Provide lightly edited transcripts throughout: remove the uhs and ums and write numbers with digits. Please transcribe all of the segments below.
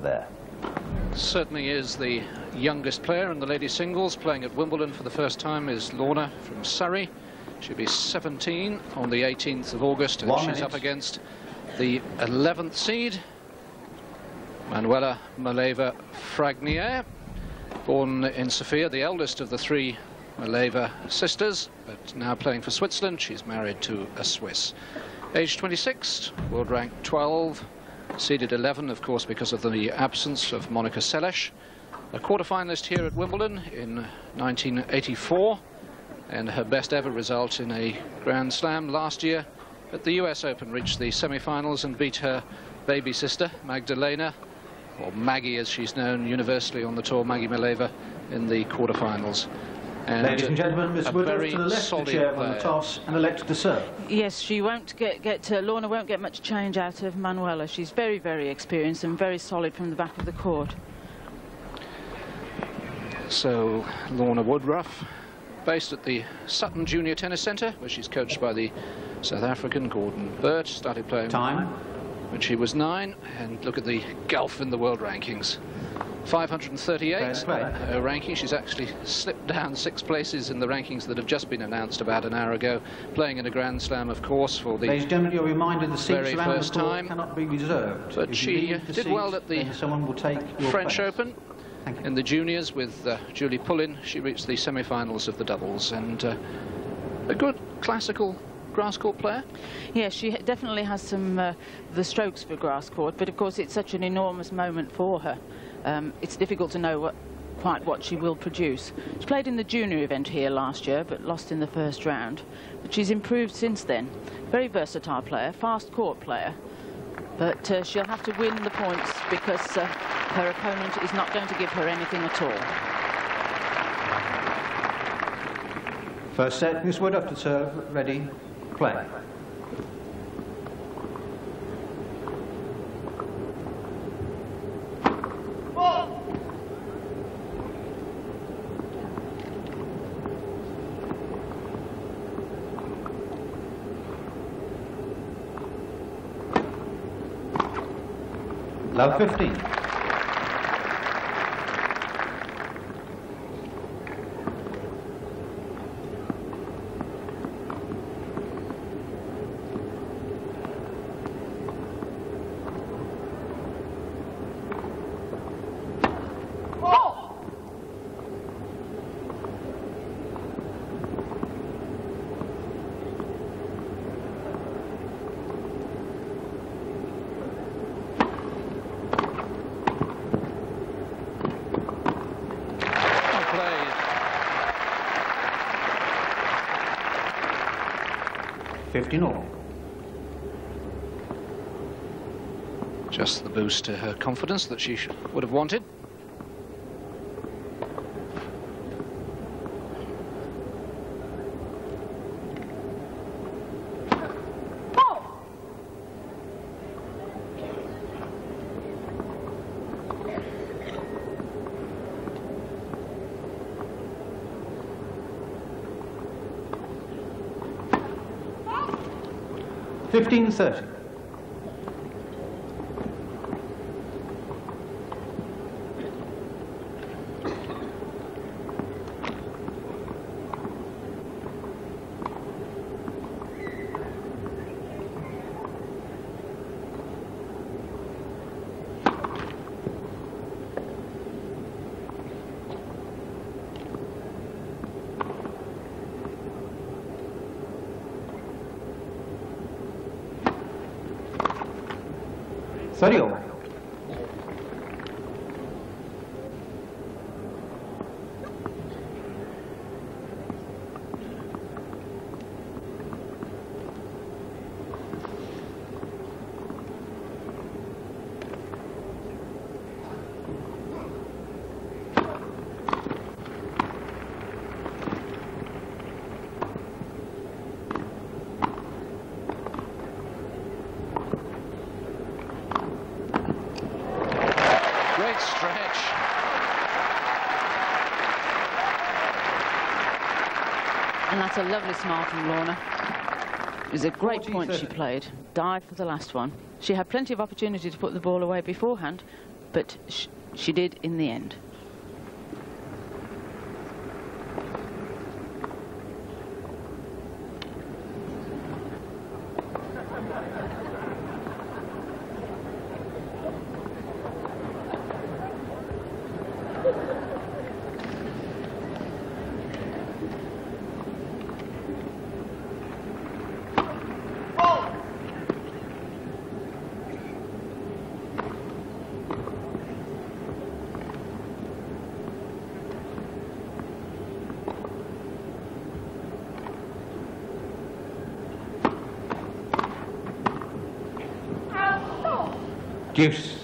there. Certainly is the youngest player in the ladies singles. Playing at Wimbledon for the first time is Lorna from Surrey. She'll be 17 on the 18th of August, and she's up against the 11th seed, Manuela Maleeva Fragnier, born in Sofia, the eldest of the three Maleeva sisters, but now playing for Switzerland. She's married to a Swiss. Age 26, world rank 12, seeded 11, of course, because of the absence of Monica Seles, a quarter-finalist here at Wimbledon in 1984, and her best ever result in a Grand Slam last year at the US Open. Reached the semi-finals and beat her baby sister, Magdalena, or Maggie as she's known universally on the tour, Maggie Maleeva, in the quarter-finals. And ladies and gentlemen, Ms. Woodroffe to the left of the chair on the toss and elected to serve. Yes, she won't Lorna won't get much change out of Manuela. She's very, very experienced and very solid from the back of the court. So Lorna Woodroffe, based at the Sutton Junior Tennis Centre, where she's coached by the South African Gordon Burt, started playing when she was 9, and look at the gulf in the world rankings. 538 her ranking. She's actually slipped down 6 places in the rankings that have just been announced about an hour ago, playing in a Grand Slam, of course, for the you're reminded the very first time. Cannot be reserved. But she did well at the French Open. In the juniors with Julie Pullin. She reached the semi-finals of the doubles, and a good classical grass court player. Yeah, she definitely has some the strokes for grass court, but of course it's such an enormous moment for her. It's difficult to know quite what she will produce. She played in the junior event here last year, but lost in the first round. But she's improved since then. Very versatile player, fast court player. But she'll have to win the points because her opponent is not going to give her anything at all. First set, Ms. Woodroffe to serve, ready, play. Love 15. All. Just the boost to her confidence that she would have wanted. $15.30. All. Stretch. And that's a lovely smile from Lorna. It was a great point she played. Dived for the last one. She had plenty of opportunity to put the ball away beforehand, but she did in the end. Deuce.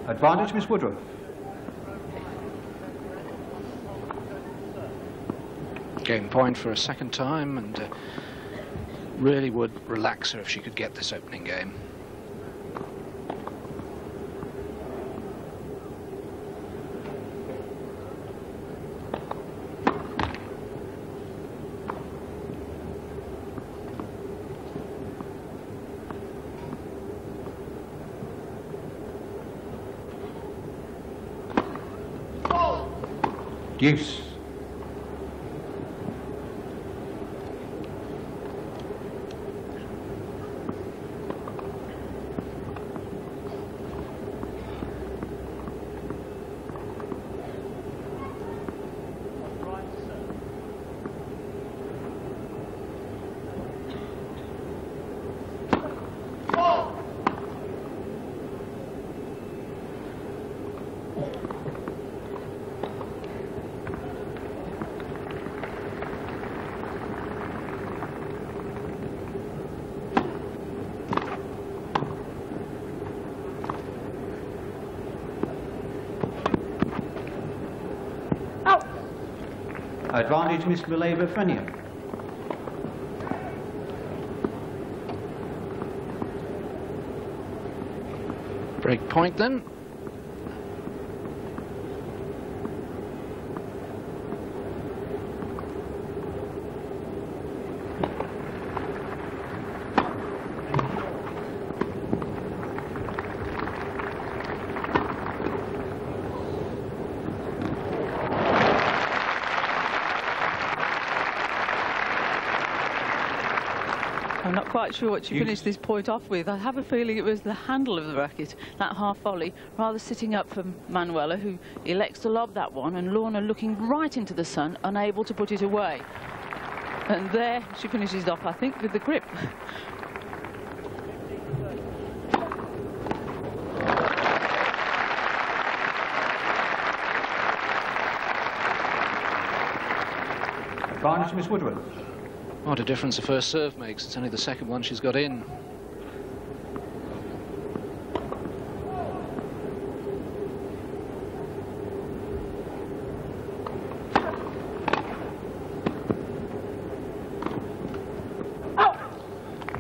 Advantage, Miss Woodroffe. Game point for a second time, and really would relax her if she could get this opening game. Deuce. Advantage, Miss Maleeva. Break point then. I'm not quite sure what she finished this point off with. I have a feeling it was the handle of the racket, that half volley, rather sitting up for Manuela, who elects to lob that one, and Lorna looking right into the sun, unable to put it away. And there she finishes off, I think, with the grip. Advantage, Miss Woodroffe. What a difference the first serve makes. It's only the second one she's got in.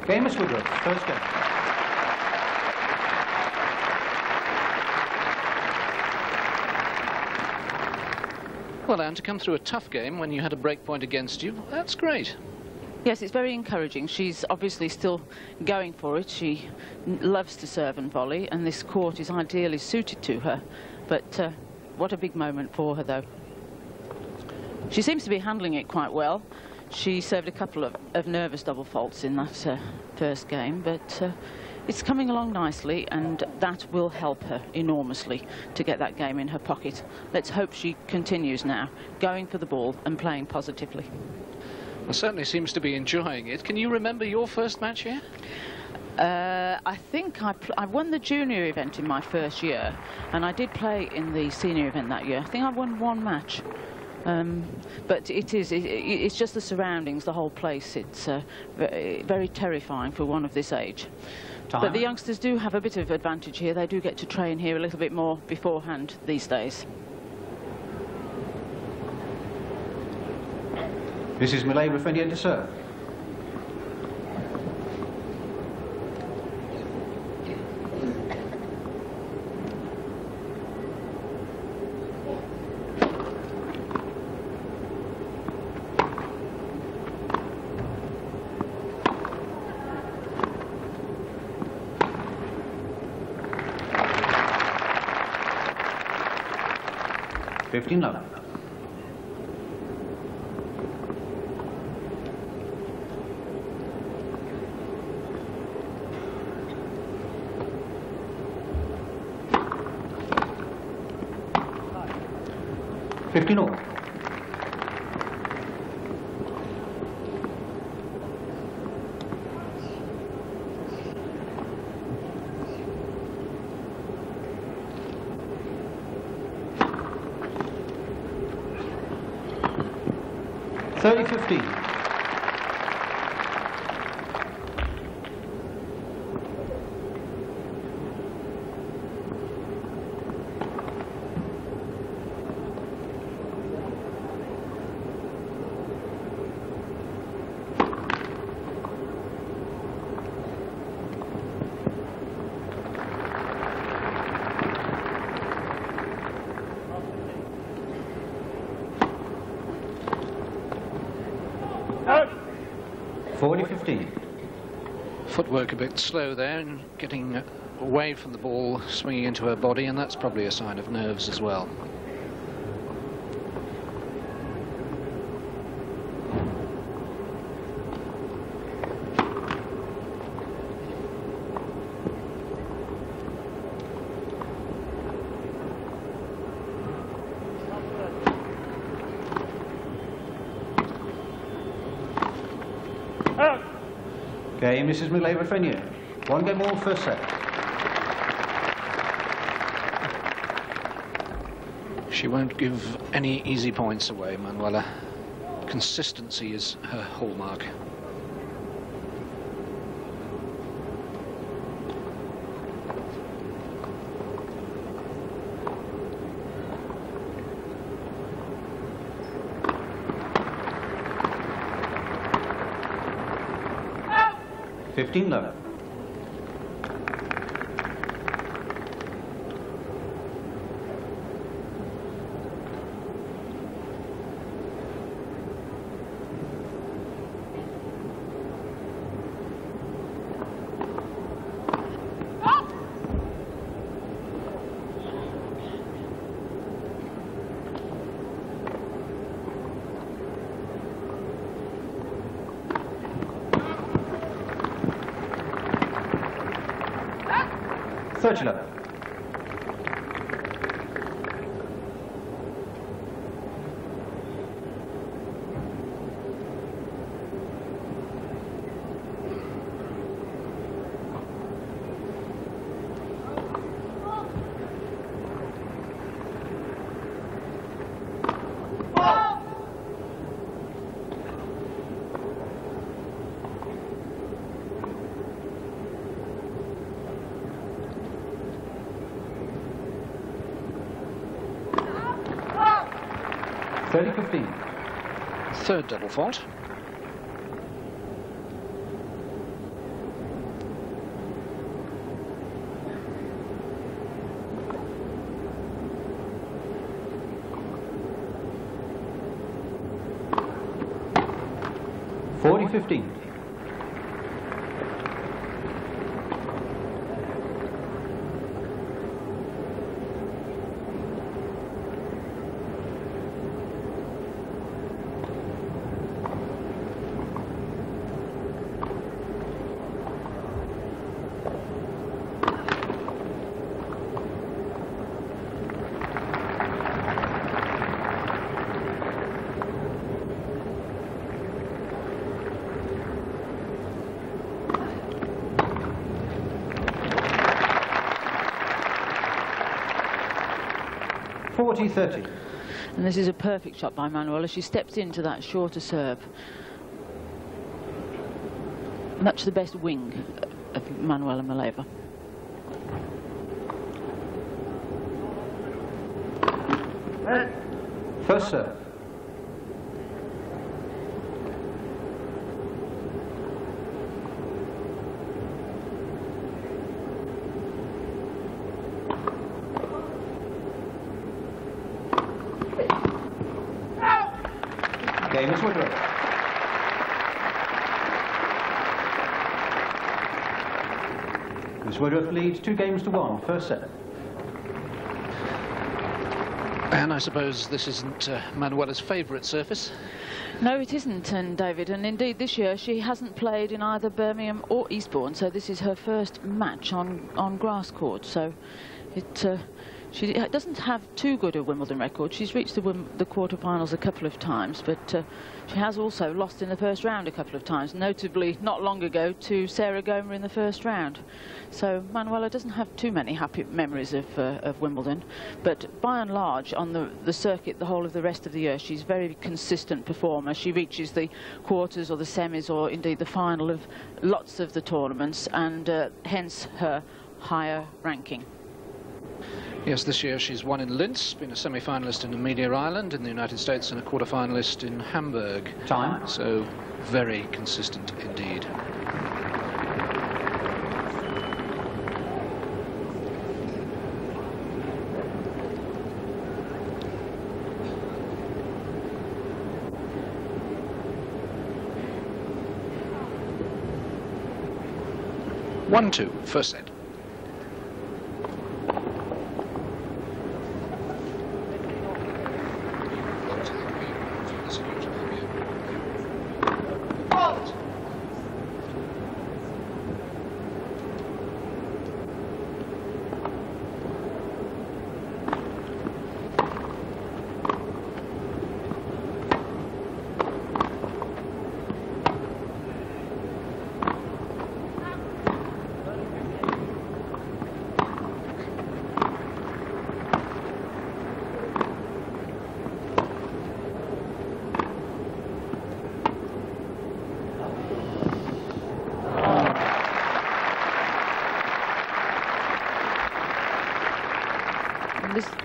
Game, Miss Woodroffe. First game. Well, Anne, to come through a tough game when you had a break point against you, that's great. Yes, it's very encouraging. She's obviously still going for it. She loves to serve and volley, and this court is ideally suited to her. But what a big moment for her, though. She seems to be handling it quite well. She served a couple of nervous double faults in that first game, but it's coming along nicely, and that will help her enormously to get that game in her pocket. Let's hope she continues now, going for the ball and playing positively. Well, certainly seems to be enjoying it. Can you remember your first match here? I think I won the junior event in my first year, and I did play in the senior event that year. I think I won one match. But it's just the surroundings, the whole place. It's very terrifying for one of this age. Time. But the youngsters do have a bit of advantage here. They do get to train here a little bit more beforehand these days. This is Maleeva ready to serve. $15. $15. $30-15. $40-15. Footwork a bit slow there and getting away from the ball, swinging into her body, and that's probably a sign of nerves as well. Okay, Mrs. Maleeva Fennier. One game more, first set. She won't give any easy points away, Manuela. Consistency is her hallmark. $15. $30. $30-15. Third double fault. $40-15. $40-30. And this is a perfect shot by Manuela. She steps into that shorter serve. Much the best wing of Manuela Maleeva. First serve. Game is Woodroffe. Miss Woodroffe leads 2-1, first set. And I suppose this isn't Manuela's favourite surface. No, it isn't, and David, and indeed this year she hasn't played in either Birmingham or Eastbourne, so this is her first match on grass court. So she doesn't have too good a Wimbledon record. She's reached the quarter-finals a couple of times, but she has also lost in the first round a couple of times, notably not long ago to Sarah Gomer in the first round. So Manuela doesn't have too many happy memories of Wimbledon, but by and large on the circuit the whole of the rest of the year she's a very consistent performer. She reaches the quarters or the semis or indeed the final of lots of the tournaments, and hence her higher ranking. Yes, this year she's won in Linz, been a semi-finalist in Amelia Island in the United States and a quarter-finalist in Hamburg. Time. So very consistent indeed. One-two, first set.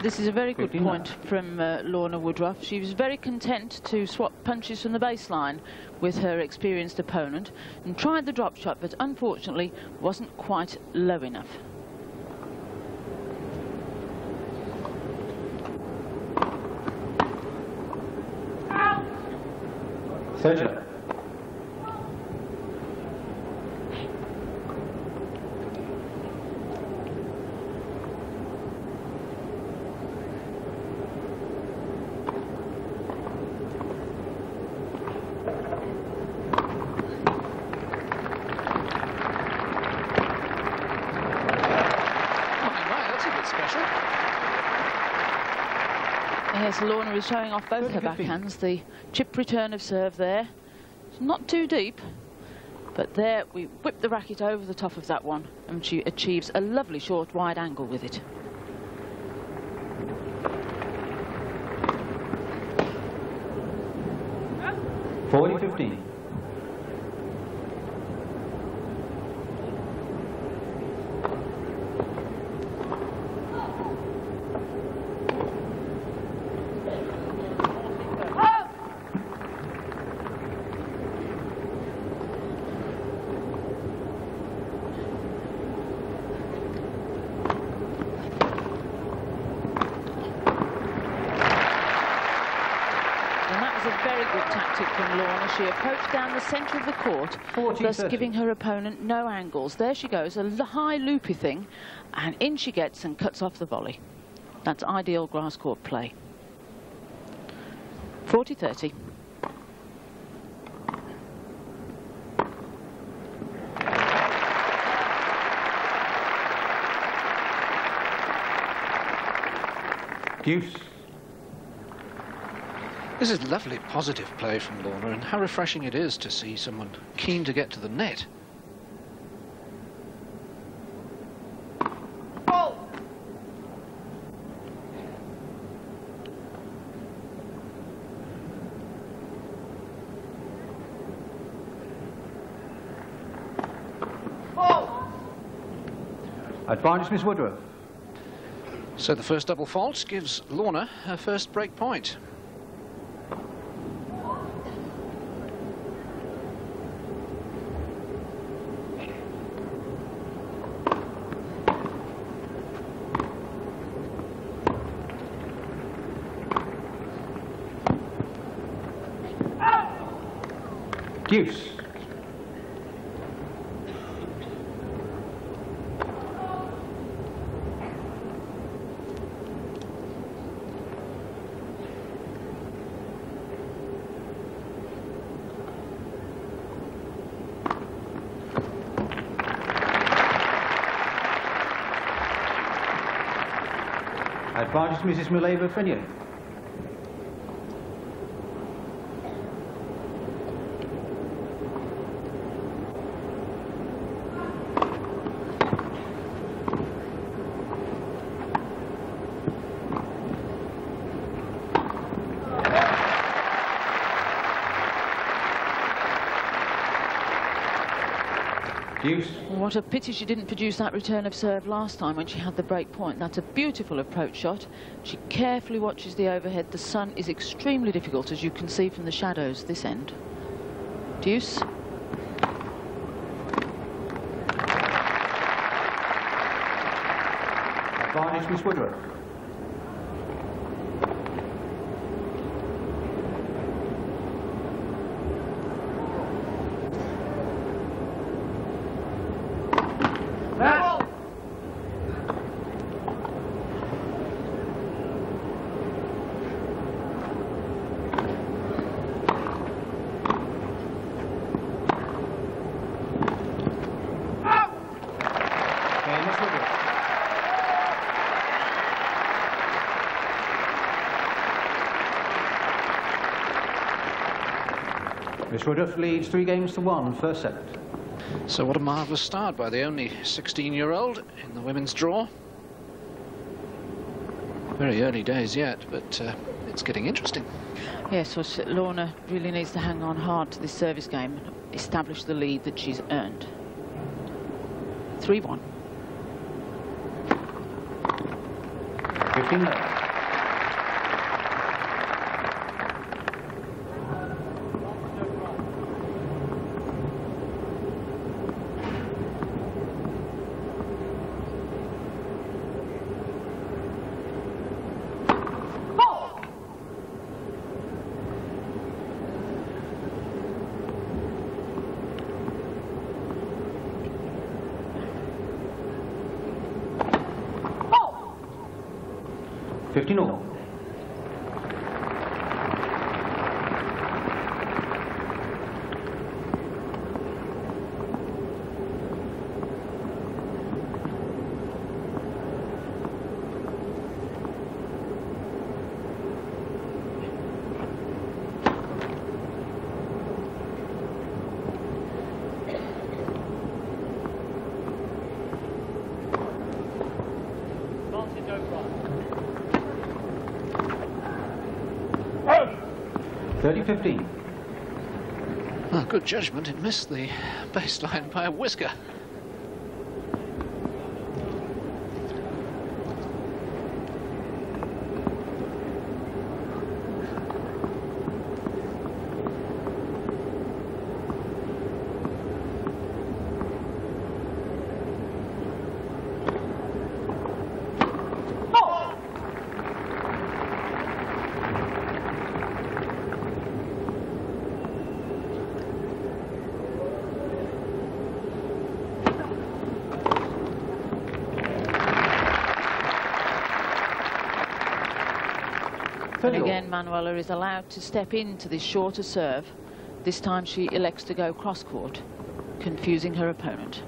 This is a very good point from Lorna Woodroffe. She was very content to swap punches from the baseline with her experienced opponent and tried the drop shot, but unfortunately wasn't quite low enough. Third shot. Yes, Lorna is showing off both her backhands. The chip return of serve there. It's not too deep, but there we whip the racket over the top of that one, and she achieves a lovely short wide angle with it. (40-15). She approached down the centre of the court, thus giving her opponent no angles. There she goes, a high loopy thing, and in she gets and cuts off the volley. That's ideal grass court play. 40-30. Deuce. This is lovely, positive play from Lorna, and how refreshing it is to see someone keen to get to the net. Advantage, Miss Woodroffe. So the first double fault gives Lorna her first break point. Deuce. Advantage, Mrs. Maleeva Wimbledon. Deuce. What a pity she didn't produce that return of serve last time when she had the break point. That's a beautiful approach shot. She carefully watches the overhead. The sun is extremely difficult, as you can see from the shadows this end. Deuce. Advantage, Miss Woodroffe. Miss Woodroffe leads 3-1, first set. So what a marvellous start by the only 16-year-old in the women's draw. Very early days yet, but it's getting interesting. Yes, well, Lorna really needs to hang on hard to this service game and establish the lead that she's earned. 3-1. 15 left. Oh! 15-all. Oh. 30-15. Oh, good judgment. It missed the baseline by a whisker. And again, Manuela is allowed to step into this shorter serve. This time she elects to go cross-court, confusing her opponent.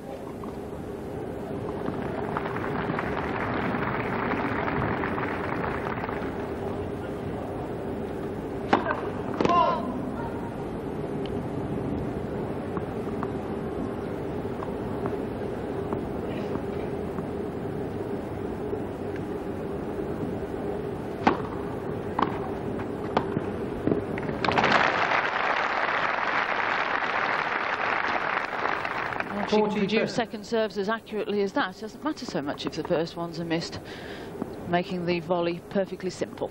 if she can produce second serves as accurately as that, it doesn't matter so much if the first ones are missed, making the volley perfectly simple.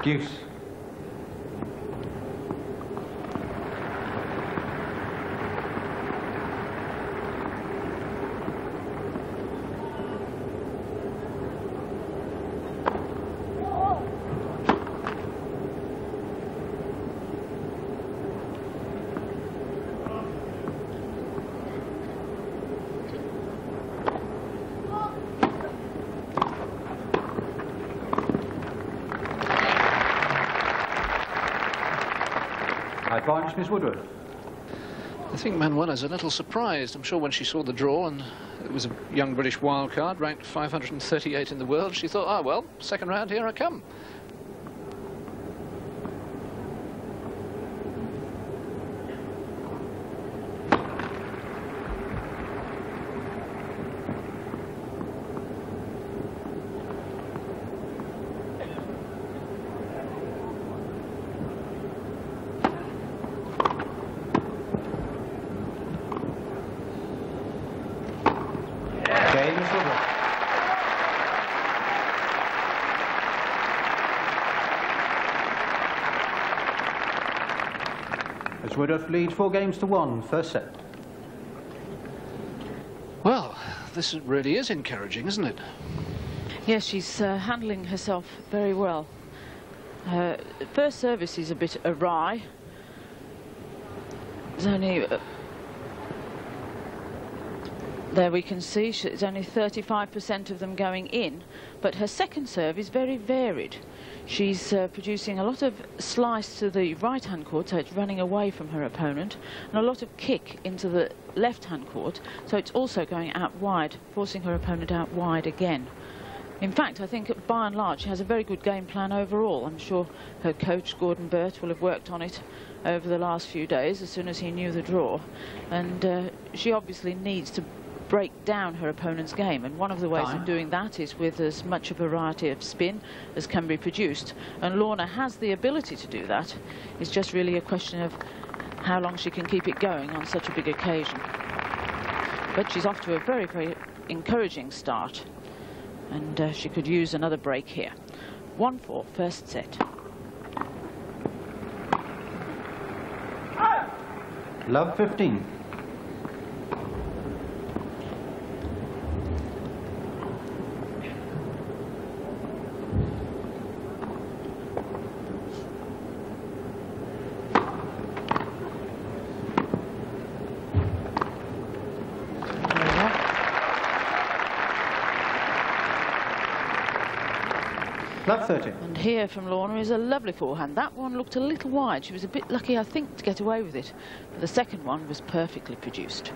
Deuce. Advantage, Miss Woodroffe. I think Manuela's a little surprised. I'm sure when she saw the draw and it was a young British wildcard, ranked 538 in the world, she thought, ah, well, second round, here I come. Woodroffe lead 4-1, first set. Well, this really is encouraging, isn't it? Yes, she's handling herself very well. Her first service is a bit awry. There's only... there we can see it's only 35% of them going in, but her second serve is very varied. She's producing a lot of slice to the right-hand court, so it's running away from her opponent, and a lot of kick into the left-hand court, so it's also going out wide, forcing her opponent out wide again. In fact, I think by and large she has a very good game plan overall. I'm sure her coach, Gordon Burt, will have worked on it over the last few days as soon as he knew the draw, and she obviously needs to break down her opponent's game, and one of the ways of doing that is with as much a variety of spin as can be produced, and Lorna has the ability to do that. It's just really a question of how long she can keep it going on such a big occasion. But she's off to a very, very encouraging start, and she could use another break here. 1-4, first set. Love 15. Love 30. And here from Lorna is a lovely forehand. That one looked a little wide. She was a bit lucky, I think, to get away with it. But the second one was perfectly produced.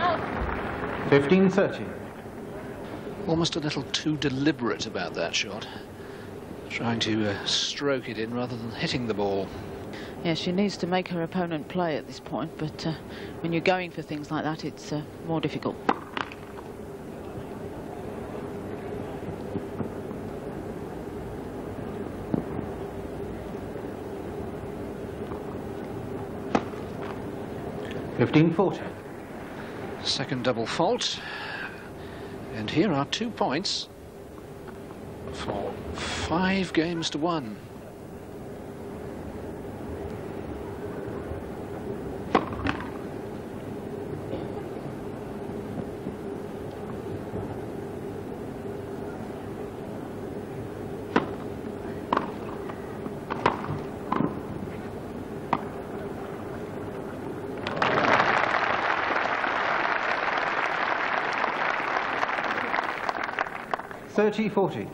Oh. 15-30. Almost a little too deliberate about that shot. Trying to stroke it in rather than hitting the ball. Yeah, she needs to make her opponent play at this point, but when you're going for things like that, it's more difficult. Second double fault. And here are 2 points for 5-1. $30-40.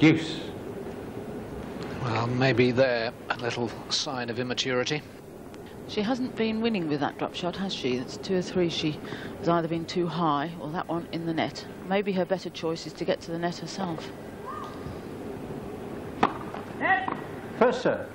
Deuce. Well, maybe there a little sign of immaturity. She hasn't been winning with that drop shot, has she? It's 2 or 3. She has either been too high or that one in the net. Maybe her better choice is to get to the net herself. First serve.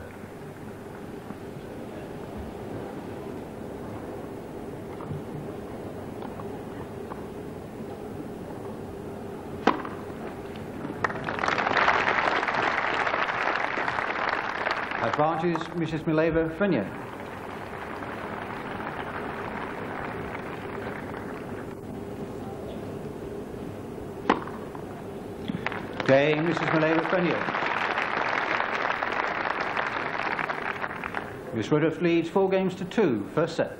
Advantage, Mrs. Maleeva Wimbledon. Game, Mrs. Maleeva Wimbledon. Miss Woodroffe leads 4 games to 2, first set.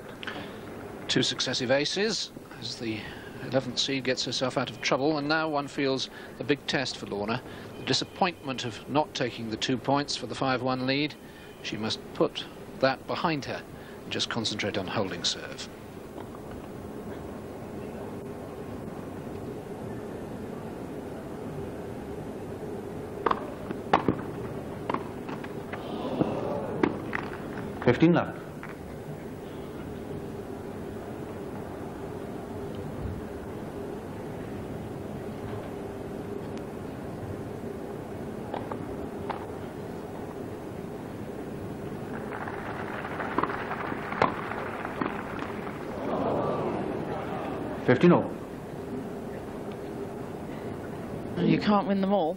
2 successive aces as the 11th seed gets herself out of trouble, and now one feels a big test for Lorna. The disappointment of not taking the 2 points for the 5-1 lead. She must put that behind her and just concentrate on holding serve. $15 love. $15 all. You can't win them all.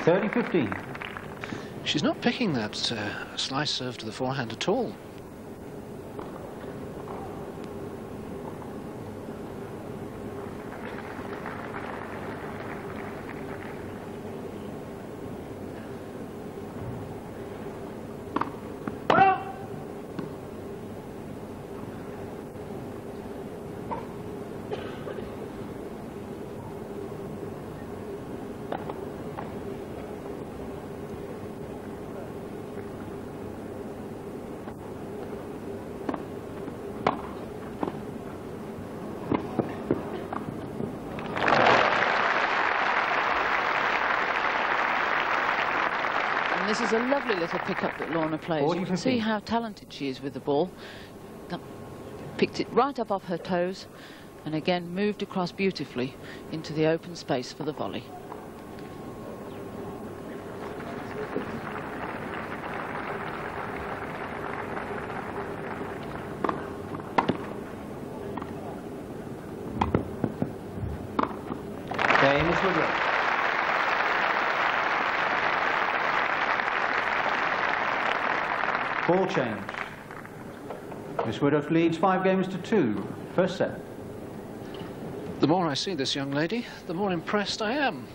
$30-15. She's not picking that slice serve to the forehand at all. This is a lovely little pickup that Lorna plays. You can see how talented she is with the ball. Picked it right up off her toes and again moved across beautifully into the open space for the volley. Okay, Miss Woodroffe. Ball change. Miss Woodroffe leads 5 games to 2, first set. The more I see this young lady, the more impressed I am.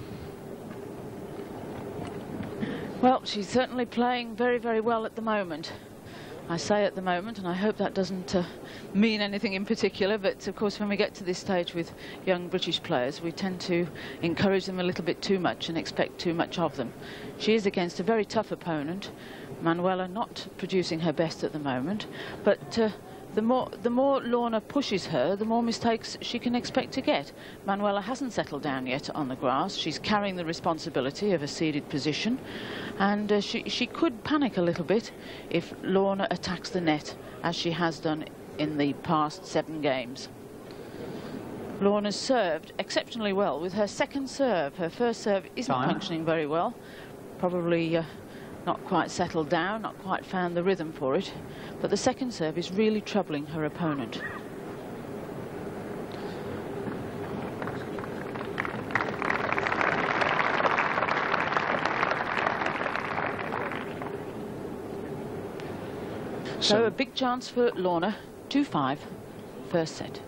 Well, she's certainly playing very, very well at the moment. I say at the moment, and I hope that doesn't mean anything in particular, but of course when we get to this stage with young British players, we tend to encourage them a little bit too much and expect too much of them. She is against a very tough opponent. Manuela not producing her best at the moment, but the more Lorna pushes her, the more mistakes she can expect to get. Manuela hasn't settled down yet on the grass. She's carrying the responsibility of a seeded position, and she could panic a little bit if Lorna attacks the net, as she has done in the past 7 games. Lorna's served exceptionally well with her second serve. Her first serve isn't functioning very well. Probably not quite settled down, not quite found the rhythm for it, but the second serve is really troubling her opponent. So a big chance for Lorna, 2-5, first set.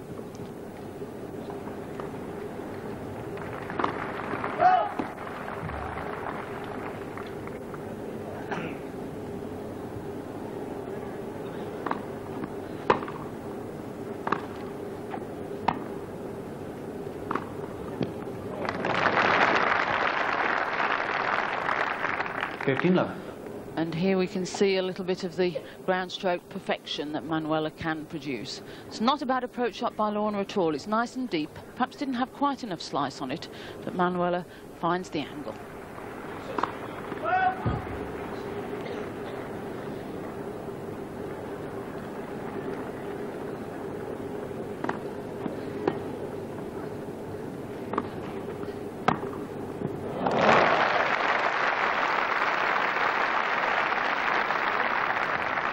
15 love. And here we can see a little bit of the ground stroke perfection that Manuela can produce. It's not a bad approach shot by Lorna at all. It's nice and deep. Perhaps didn't have quite enough slice on it, but Manuela finds the angle.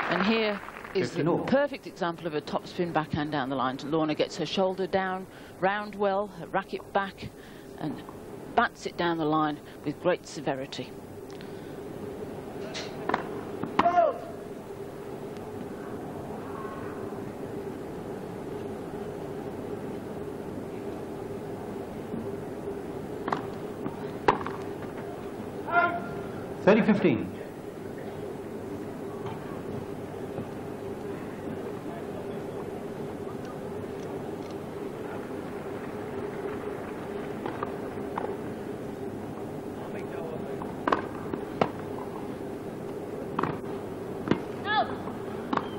And here is the perfect example of a topspin backhand down the line. Lorna gets her shoulder down, round well, her racket back, and bats it down the line with great severity. (30-15).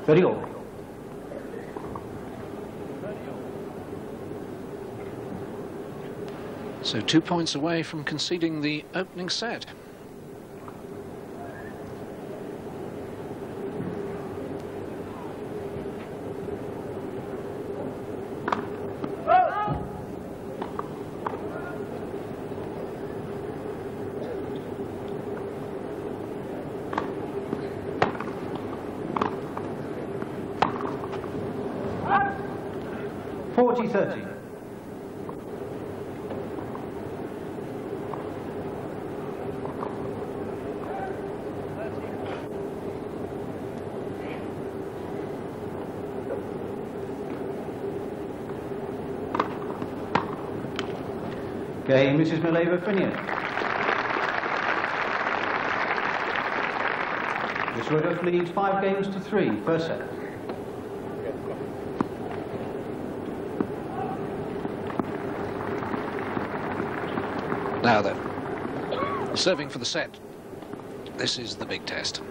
Very all. So 2 points away from conceding the opening set. (30). Game, Mrs. Maleeva Finian. Miss Woodroffe leads 5-3, first set. Now then, serving for the set. This is the big test.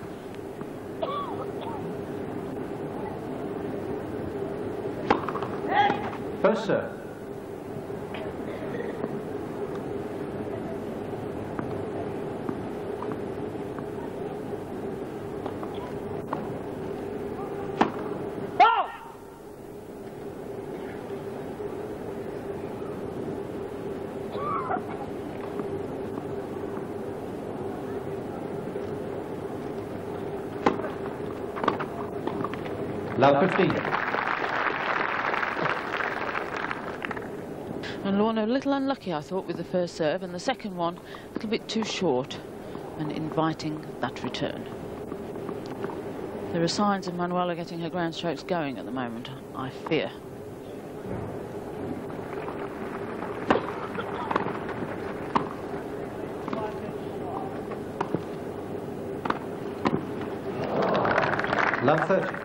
First serve. Love 15. And Lorna a little unlucky, I thought, with the first serve, and the second one a little bit too short and inviting that return. There are signs of Manuela getting her ground strokes going at the moment, I fear. Love 30.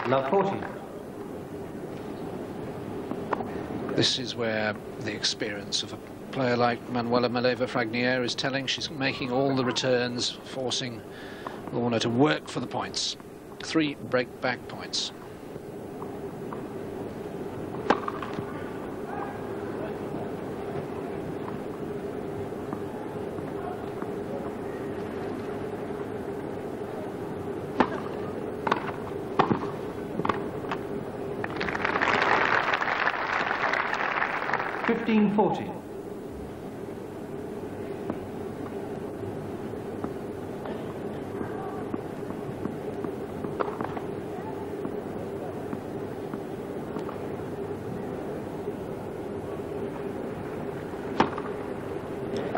Love 40. This is where the experience of a player like Manuela Maleeva is telling. She's making all the returns, forcing Lorna to work for the points. 3 break-back points. (15-40).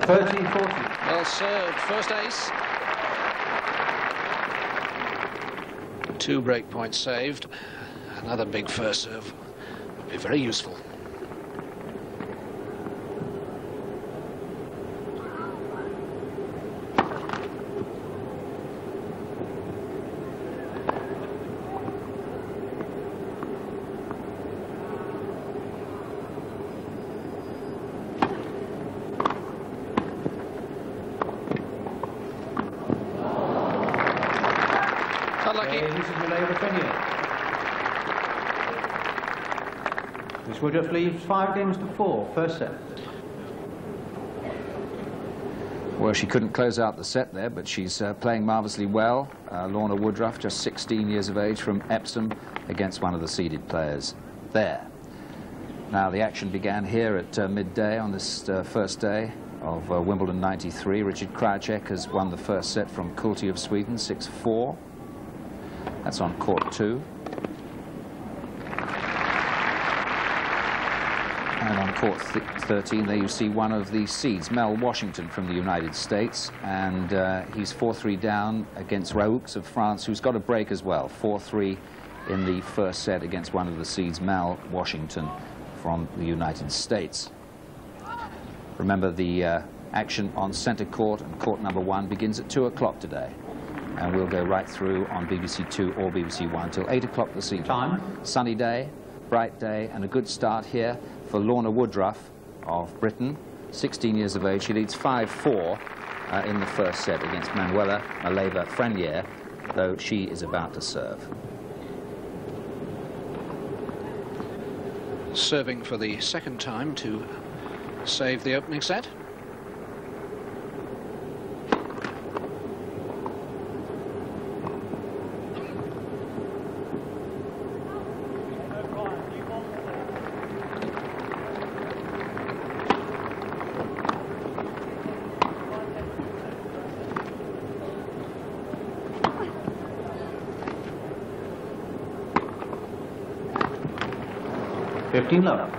30-40. Well served. First ace. 2 break points saved. Another big first serve would be very useful. Unlucky. Mrs. Maleeva. Miss Woodroffe leaves 5 games to 4. First set. Well, she couldn't close out the set there, but she's playing marvellously well. Lorna Woodroffe, just 16 years of age, from Epsom, against one of the seeded players there. Now, the action began here at midday on this first day of Wimbledon 93. Richard Krajicek has won the first set from Kulti of Sweden, 6-4. That's on court 2. And on court 13, there you see one of the seeds, Mel Washington from the United States, and he's 4-3 down against Raoux of France, who's got a break as well. 4-3 in the first set against one of the seeds, Mel Washington from the United States. Remember, the action on centre court and court number 1 begins at 2 o'clock today, and we'll go right through on BBC 2 or BBC 1 till 8 o'clock this evening. Time. Sunny day, bright day, and a good start here for Lorna Woodroffe of Britain, 16 years of age. She leads 5-4 in the first set against Manuela Maleeva, though she is about to serve. Serving for the second time to save the opening set. Love.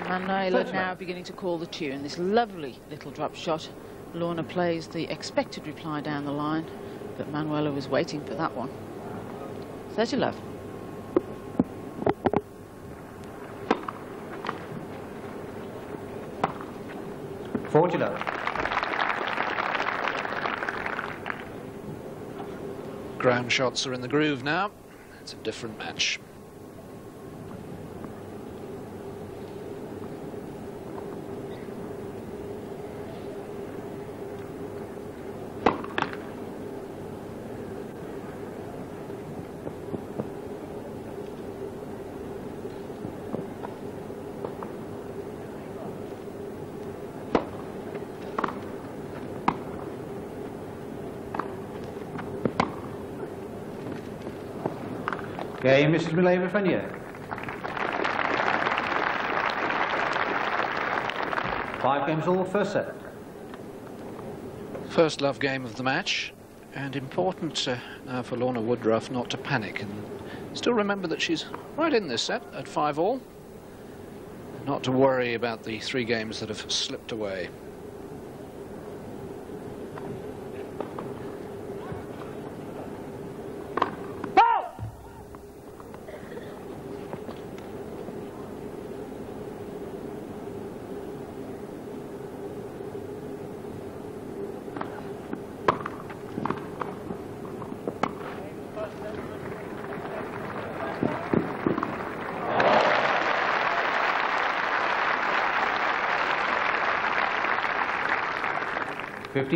Manuela now beginning to call the tune. This lovely little drop shot. Lorna plays the expected reply down the line, but Manuela was waiting for that one. 30 love. Ground shots are in the groove now. It's a different match. Game, Mrs. Maleeva. 5 games all, first set. First love game of the match, and important now for Lorna Woodroffe not to panic and still remember that she's right in this set at 5-all. Not to worry about the 3 games that have slipped away.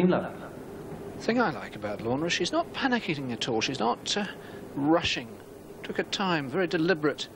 Love. The thing I like about Lorna is she's not panicking at all. She's not rushing. Took her time, very deliberate.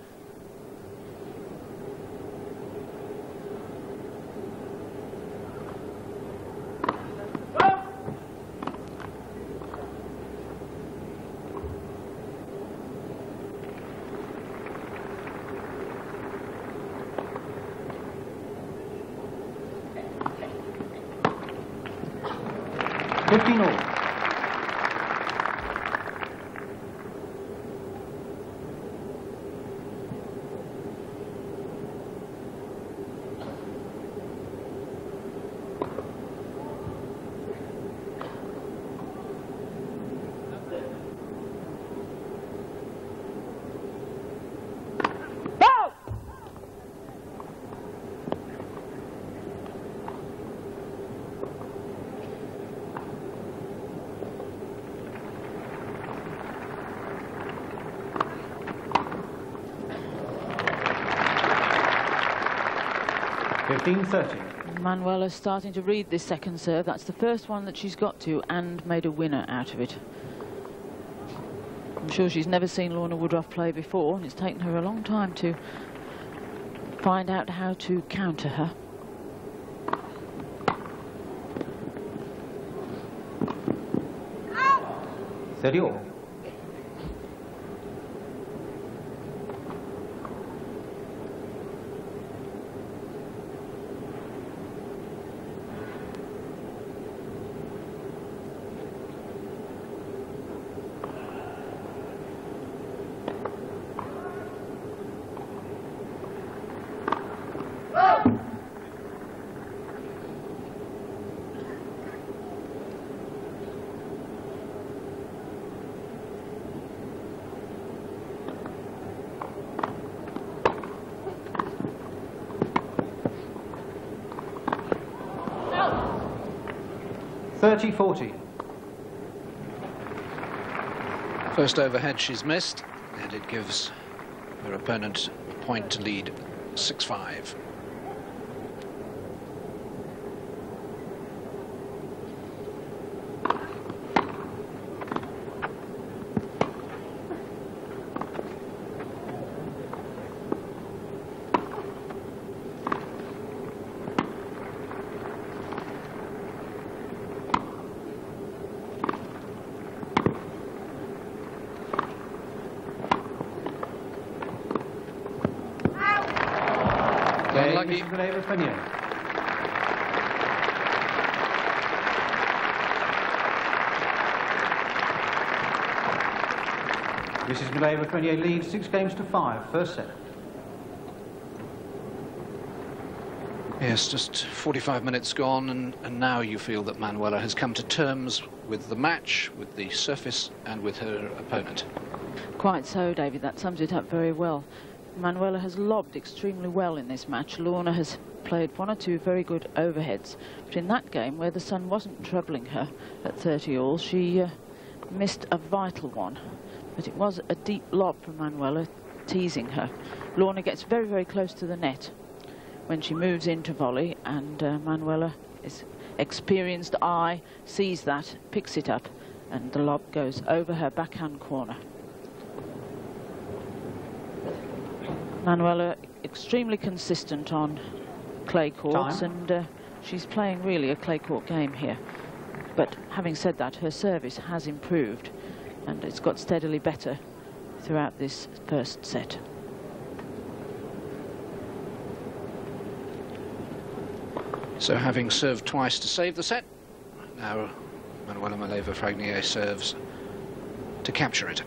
Manuela's starting to read this second serve. That's the first one that she's got to, and made a winner out of it. I'm sure she's never seen Lorna Woodroffe play before, and it's taken her a long time to find out how to counter her. Steady all. First overhead she's missed, and it gives her opponent a point to lead 6-5. Unlucky. Mrs. Maleeva 28 leads 6 games to 5, first set. Yes, just 45 minutes gone, and now you feel that Manuela has come to terms with the match, with the surface, and with her opponent. Quite so, David. That sums it up very well. Manuela has lobbed extremely well in this match. Lorna has played 1 or 2 very good overheads. But in that game, where the sun wasn't troubling her at 30 all, she missed a vital one. But it was a deep lob from Manuela, teasing her. Lorna gets very, very close to the net when she moves into volley, and Manuela, is experienced eye, sees that, picks it up, and the lob goes over her backhand corner. Manuela extremely consistent on clay courts, and she's playing really a clay court game here. But having said that, her service has improved, and it's got steadily better throughout this first set. So having served twice to save the set, now Manuela Maleeva serves to capture it.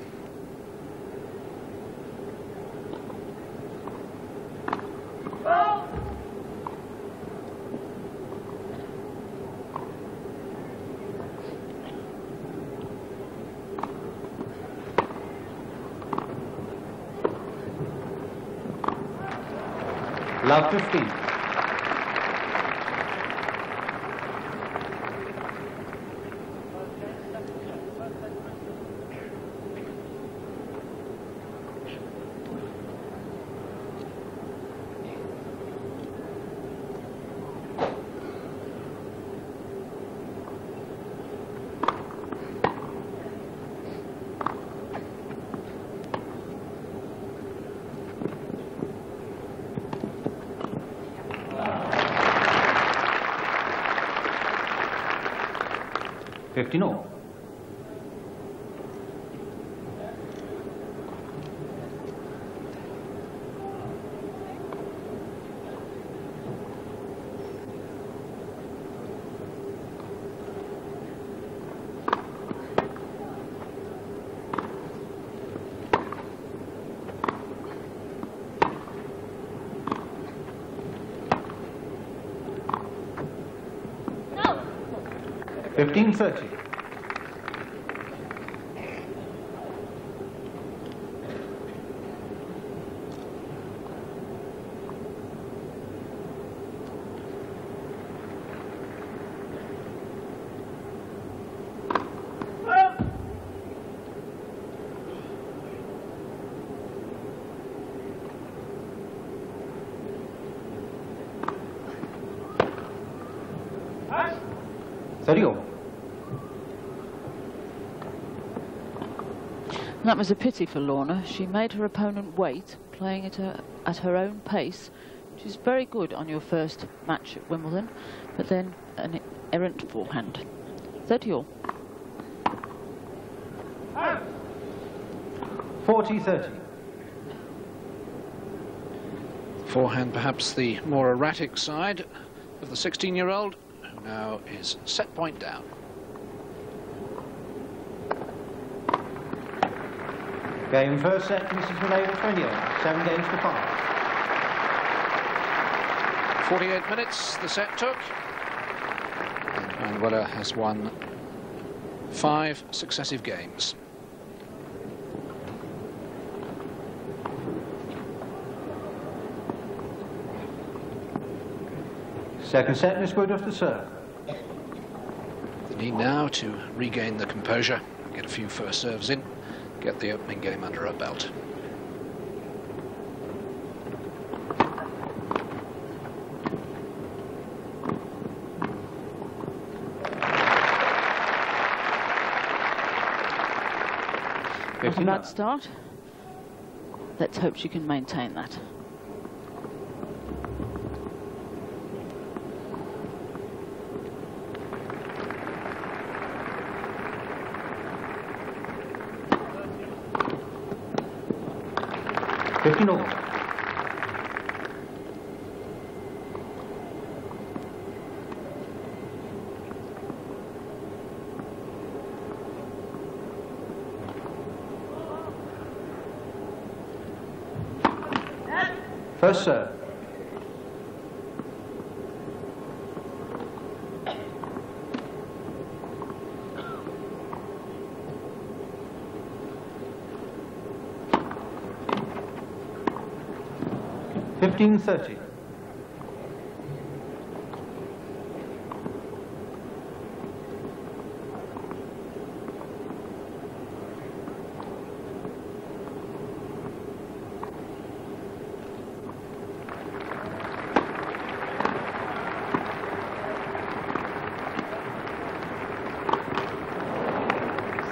Love 15. 50-0. No. 15-30. That was a pity for Lorna. She made her opponent wait, playing it at her own pace. She's very good on your first match at Wimbledon, but then an errant forehand. 30-all. 40-30. Forehand perhaps the more erratic side of the 16-year-old, who now is set point down. Game first set, Mrs. Maleeva 28, 7 games to 5. 48 minutes the set took. And Manuela has won 5 successive games. Second set, Miss Woodroffe to serve. They need now to regain the composure, get a few first serves in, get the opening game under her belt. Not a bad start. Let's hope she can maintain that. First serve. $15.30.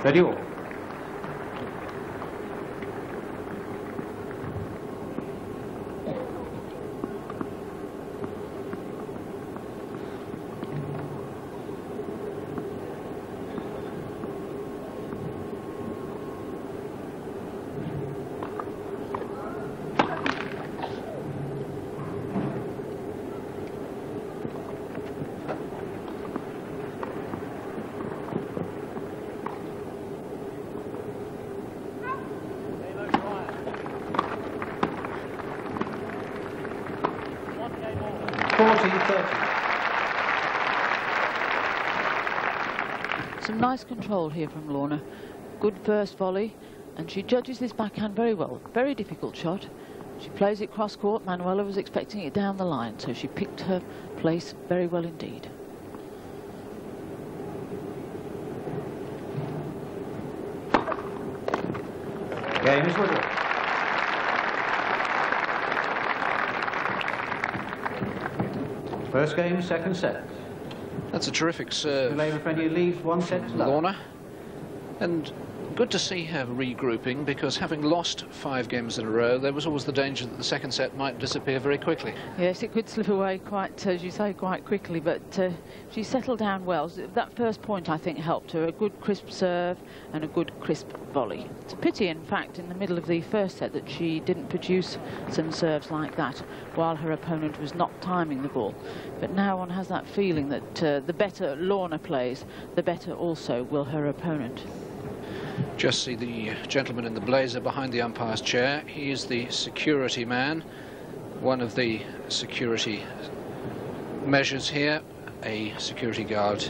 $30. Some nice control here from Lorna. Good first volley, and she judges this backhand very well. Very difficult shot. She plays it cross court. Manuela was expecting it down the line, so she picked her place very well indeed. Game is Woodroffe. First game, second set. That's a terrific serve. Maleeva leaves 1 set to love. Lorna. And Good to see her regrouping, because having lost 5 games in a row, there was always the danger that the second set might disappear very quickly. Yes, it could slip away quite, as you say, quite quickly, but she settled down well. That first point, I think, helped her. A good crisp serve and a good crisp volley. It's a pity, in fact, in the middle of the first set that she didn't produce some serves like that while her opponent was not timing the ball. But now one has that feeling that the better Lorna plays, the better also will her opponent. Just see the gentleman in the blazer behind the umpire's chair. He is the security man. One of the security measures here, a security guard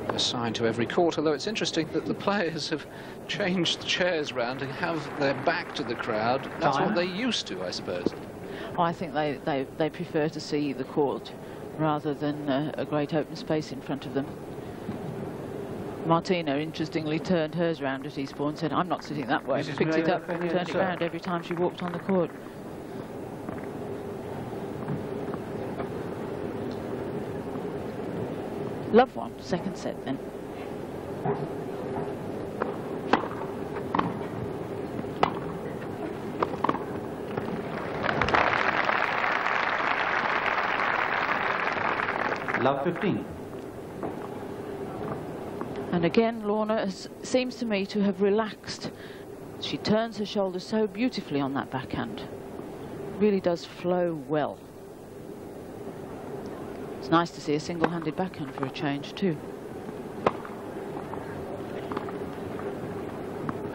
assigned to every court, although it's interesting that the players have changed the chairs round and have their back to the crowd. That's what they used to, I suppose. Oh, I think they prefer to see the court rather than a great open space in front of them. Martina, interestingly, turned hers round at Eastbourne and said, "I'm not sitting that way." Picked it up and turned it round every time she walked on the court. Love one, second set then. Love 15. And again, Lorna seems to me to have relaxed. She turns her shoulders so beautifully on that backhand. Really does flow well. It's nice to see a single-handed backhand for a change too.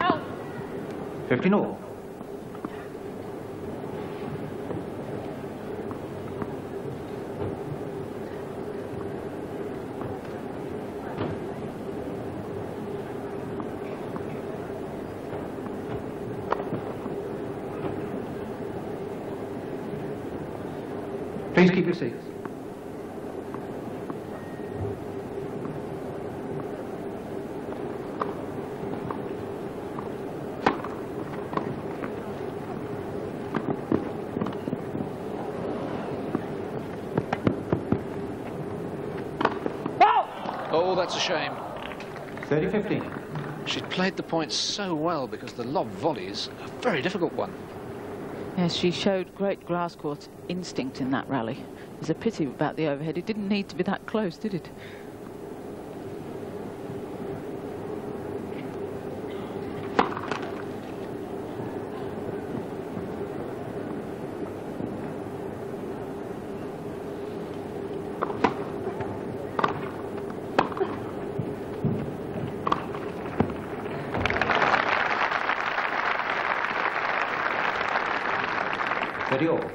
Out. 15 all. Please keep your seats. Oh, that's a shame. 30-15. She'd played the point so well, because the lob volley is a very difficult one. Yes, she showed great grass court instinct in that rally. There's a pity about the overhead. It didn't need to be that close, did it?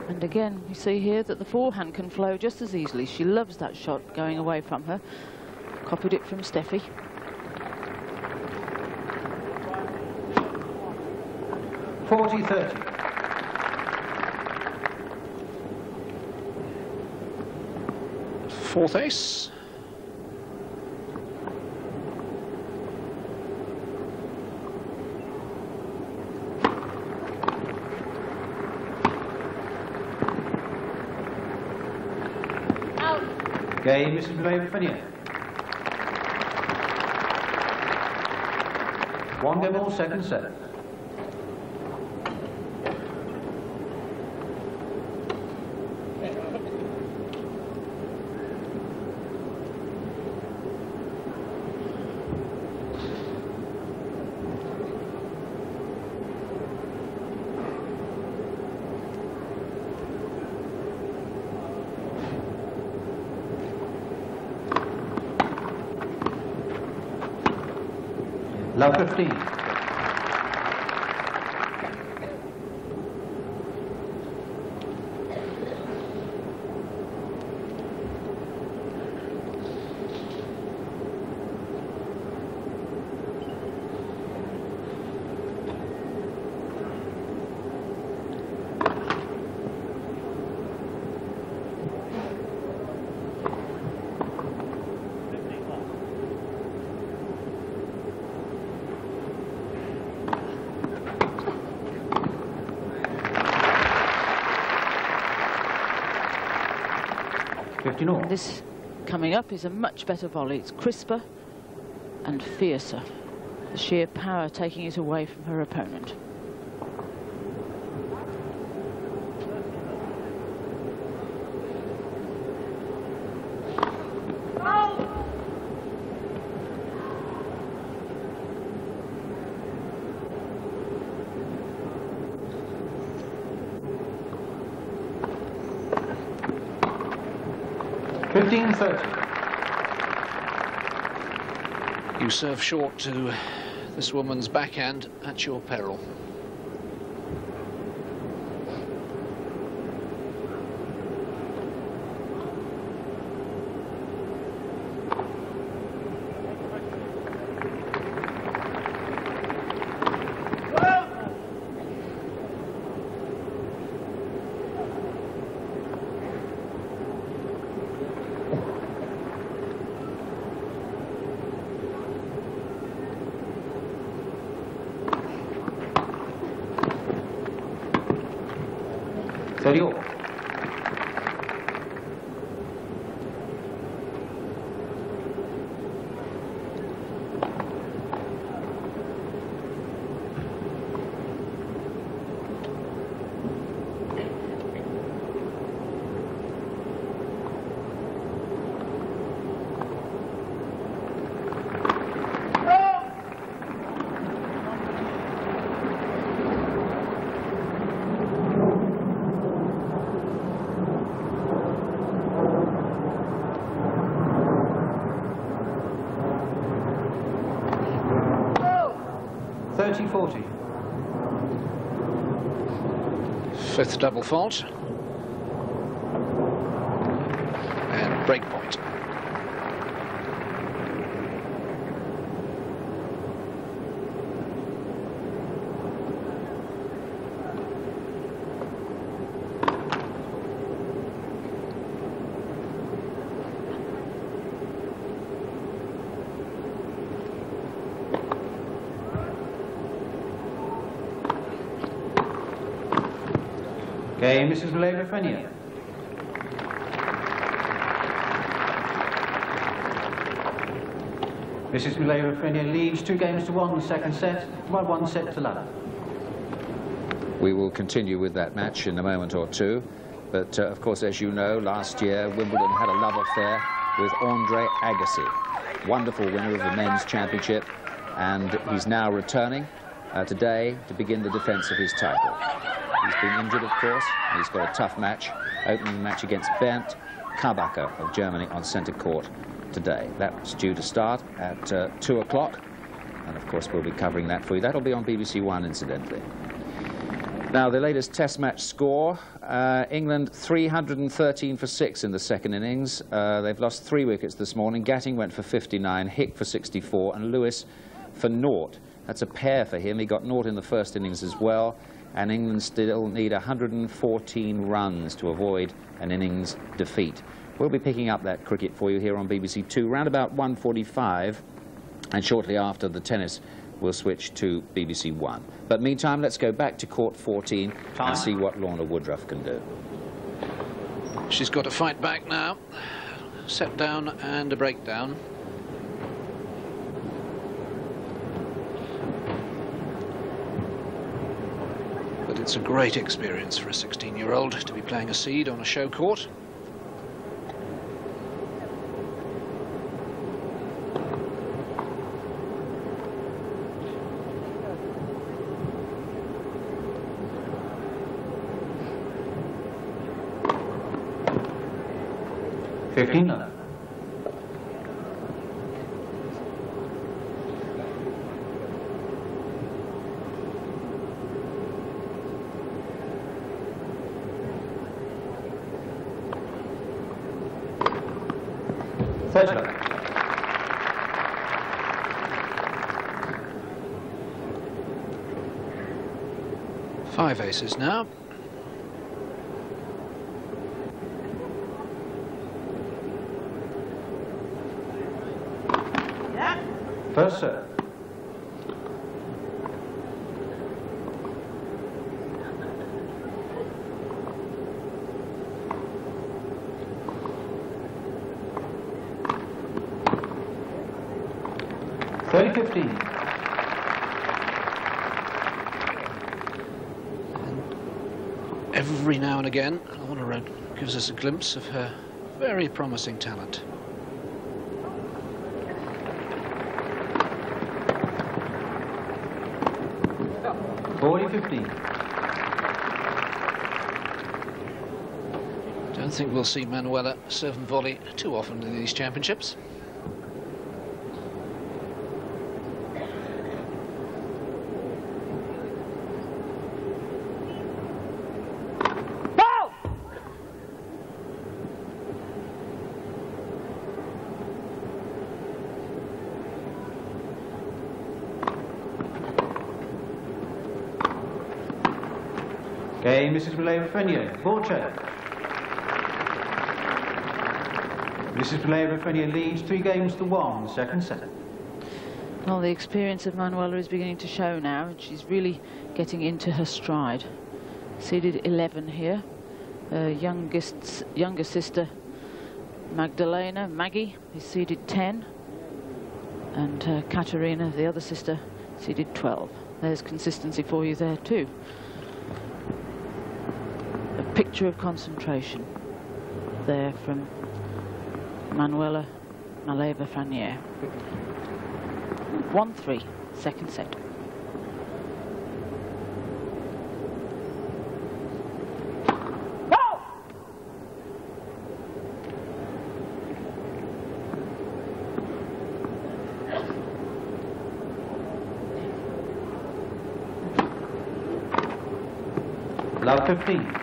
And again, you see here that the forehand can flow just as easily. She loves that shot going away from her. Copied it from Steffi. Fourth ace. Game, Mrs. Maleeva. One game all, second set. Love 15. This coming up is a much better volley. It's crisper and fiercer. The sheer power taking it away from her opponent. You serve short to this woman's backhand at your peril. Fifth double fault. And break point. Okay, Mrs. Maleeva Wimbledon. Mrs. Maleeva Wimbledon leads 2-1 the second set, while 1 set to love. We will continue with that match in a moment or two, but of course, as you know, last year Wimbledon had a love affair with Andre Agassi, wonderful winner of the men's championship, and he's now returning today to begin the defence of his title. He's been injured, of course, and he's got a tough match, opening match against Bernd Karbacher of Germany on centre court today. That's due to start at 2 o'clock, and of course we'll be covering that for you. That'll be on BBC One, incidentally. Now, the latest test match score, England 313 for 6 in the second innings. They've lost 3 wickets this morning. Gatting went for 59, Hick for 64, and Lewis for 0. That's a pair for him. He got 0 in the first innings as well. And England still need 114 runs to avoid an innings defeat. We'll be picking up that cricket for you here on BBC Two, round about 1:45, and shortly after the tennis, we'll switch to BBC One. But meantime, let's go back to court 14 and see what Lorna Woodroffe can do. She's got to fight back now. Set down and a breakdown. But it's a great experience for a 16-year-old to be playing a seed on a show court. Five aces now. First serve. (30-15). every now and again, Lorna gives us a glimpse of her very promising talent. Don't think we'll see Manuela serve and volley too often in these championships. Okay, Mrs. Maleeva, ball check. Mrs. Maleeva leads 3-1, second set. Well, the experience of Manuela is beginning to show now, and she's really getting into her stride. Seeded 11 here. Younger sister Maggie, is seeded 10. And Katerina, the other sister, seeded 12. There's consistency for you there too. A picture of concentration there from Manuela Maleeva. 1-3, second set. Love 15.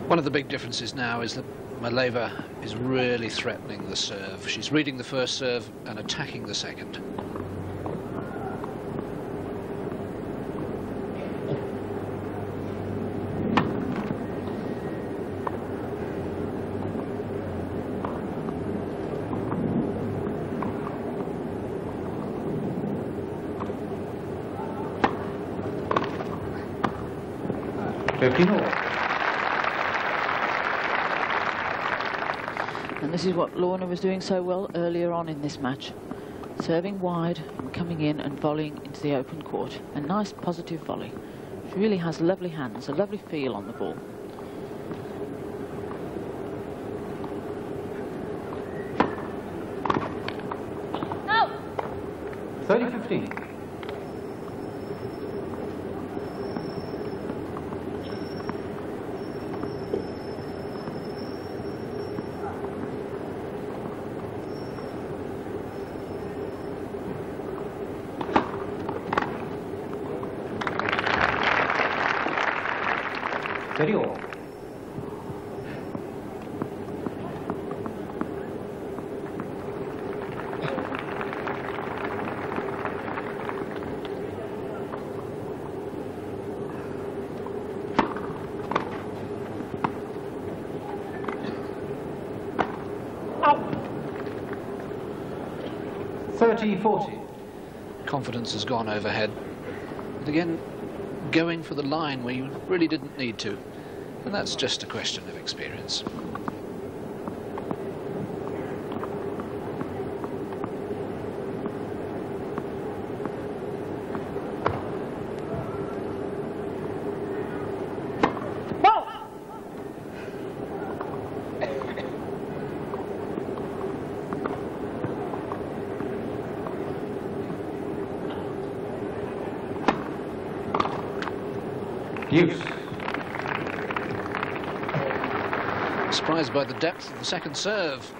One of the big differences now is that Maleeva is really threatening the serve. She's reading the first serve and attacking the second. And this is what Lorna was doing so well earlier on in this match. Serving wide and coming in and volleying into the open court. A nice positive volley. She really has lovely hands, a lovely feel on the ball. No. 30-15. All. Out. 30-40. Confidence has gone overhead. And again, going for the line where you really didn't need to. And that's just a question of experience. Use. Surprised by the depth of the second serve.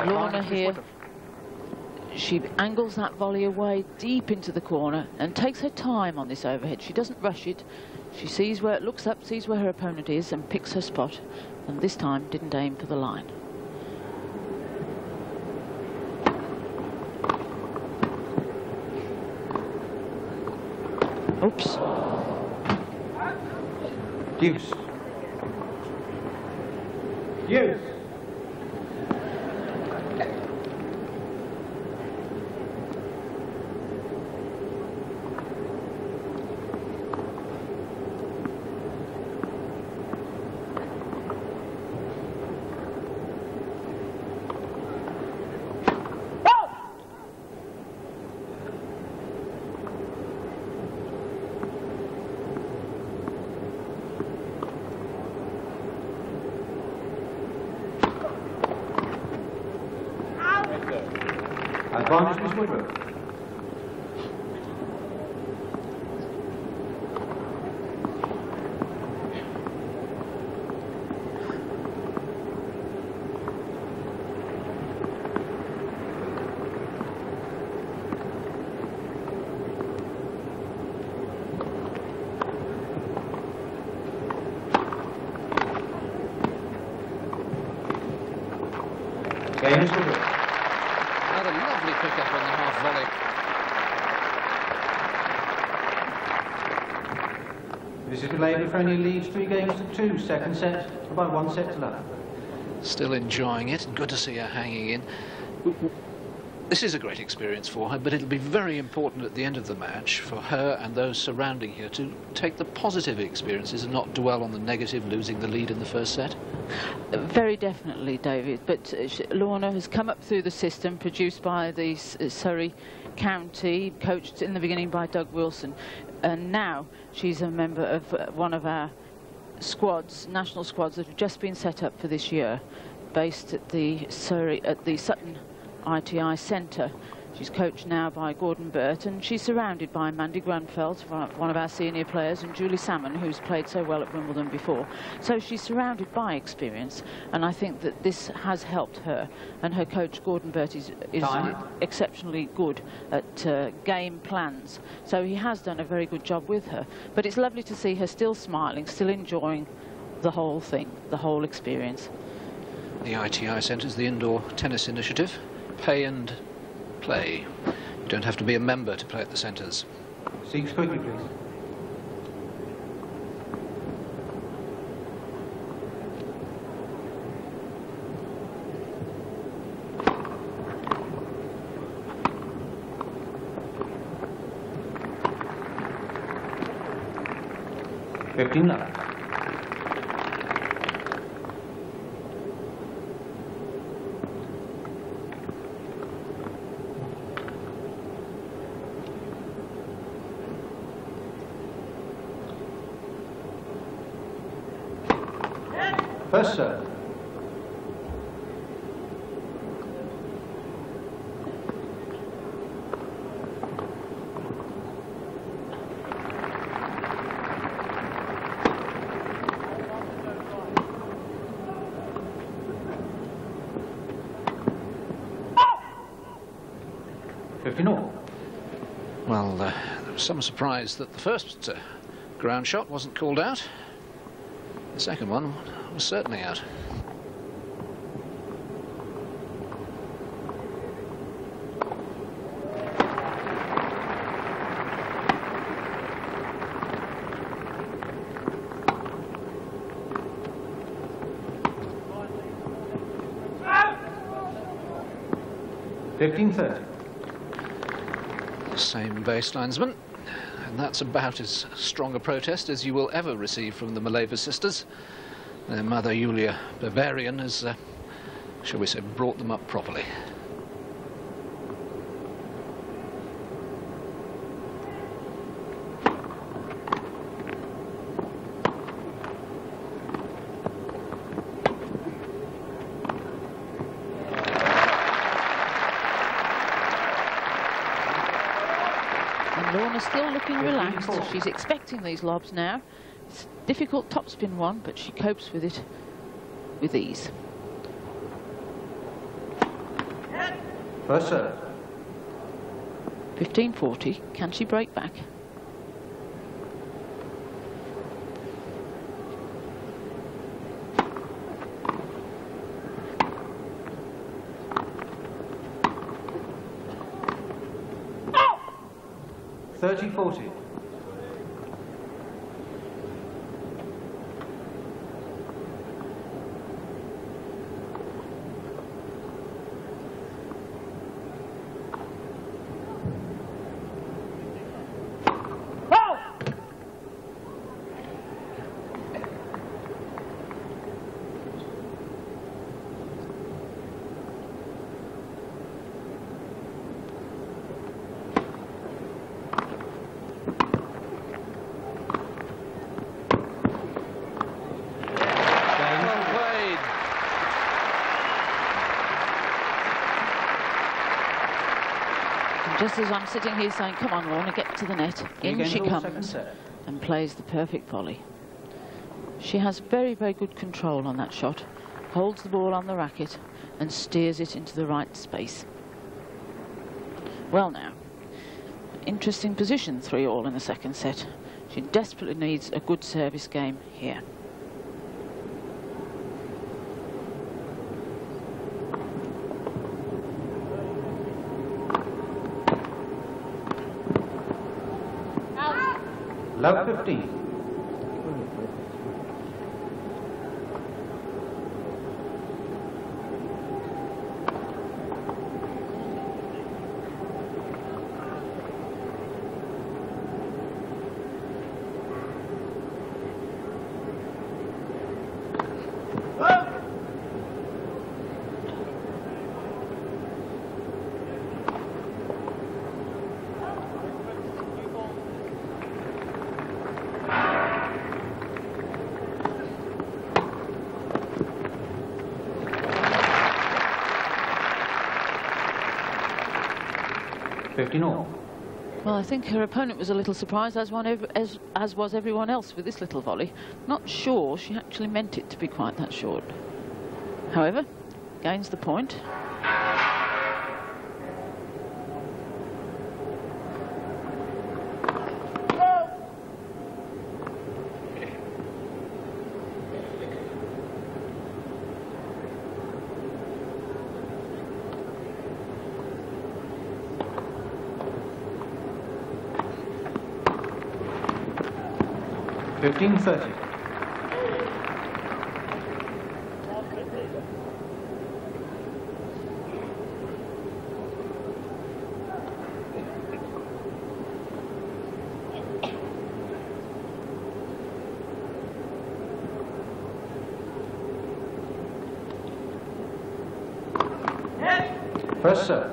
Lorna here She angles that volley away deep into the corner and takes her time on this overhead. She doesn't rush it. She sees where it looks up, sees where her opponent is and picks her spot, and this time didn't aim for the line. Oops. Deuce. Deuce. Advantage, Miss Woodroffe. Okay, Miss Woodroffe. Another lovely pick-up on the half volley. This is Maleeva for any leads 3 games to 2. Second set, about 1 set to love. Still enjoying it, and good to see her hanging in. This is a great experience for her, but it'll be very important at the end of the match for her and those surrounding her to take the positive experiences and not dwell on the negative, losing the lead in the first set. Very definitely, David, but Lorna has come up through the system produced by the Surrey County, coached in the beginning by Doug Wilson, and now she's a member of one of our squads, national squads that have just been set up for this year, based at the Sutton ITI Centre. She's coached now by Gordon Burt, and she's surrounded by Mandy Grunfeld, one of our senior players, and Julie Salmon, who's played so well at Wimbledon before. So she's surrounded by experience, and I think that this has helped her. And her coach, Gordon Burt, is exceptionally good at game plans. So he has done a very good job with her. But it's lovely to see her still smiling, still enjoying the whole thing, the whole experience. The ITI Centre is the indoor tennis initiative. Pay and play. You don't have to be a member to play at the centres. 6 quickly, please. $15. First serve. Well, there was some surprise that the first ground shot wasn't called out. The second one was certainly out. Same baselinesman, and that's about as strong a protest as you will ever receive from the Maleeva sisters. Their mother, Julia Bavarian, has, shall we say, brought them up properly. Lorna's still looking relaxed. She's expecting these lobs now. It's a difficult topspin one, but she copes with it with ease. First serve. 15-40. Can she break back? Oh! 30-40. Just as I'm sitting here saying, come on, Lorna, get to the net. In she comes and plays the perfect volley. She has very, very good control on that shot, holds the ball on the racket and steers it into the right space. Well now, interesting position, 3-all in the second set. She desperately needs a good service game here. Love 15. Well, I think her opponent was a little surprised, as was everyone else with this little volley. Not sure she actually meant it to be quite that short. However, gains the point. $15.30. First serve.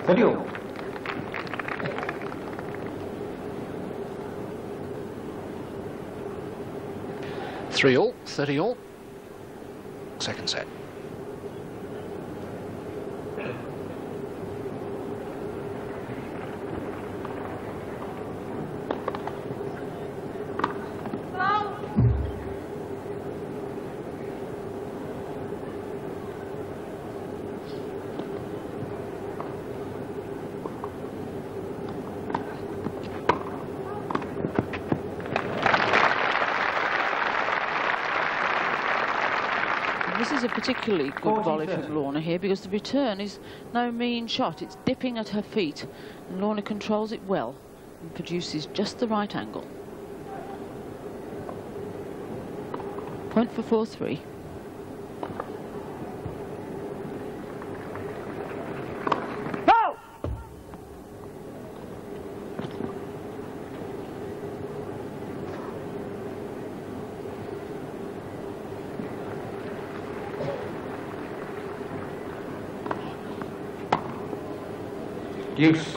Video. 3-all, 30-all. Second set. This is a particularly good volley from Lorna here, because the return is no mean shot. It's dipping at her feet, and Lorna controls it well and produces just the right angle. Point for 4-3. Deuce.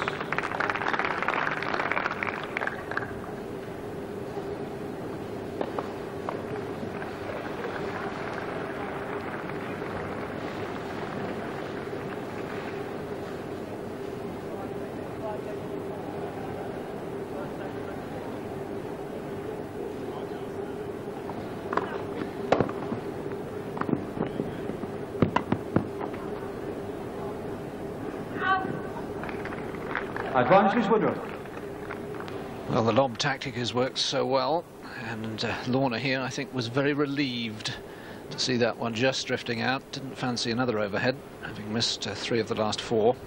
Advantage, Miss Woodroffe. Well, the lob tactic has worked so well, and Lorna here, I think, was very relieved to see that one just drifting out. Didn't fancy another overhead, having missed 3 of the last 4.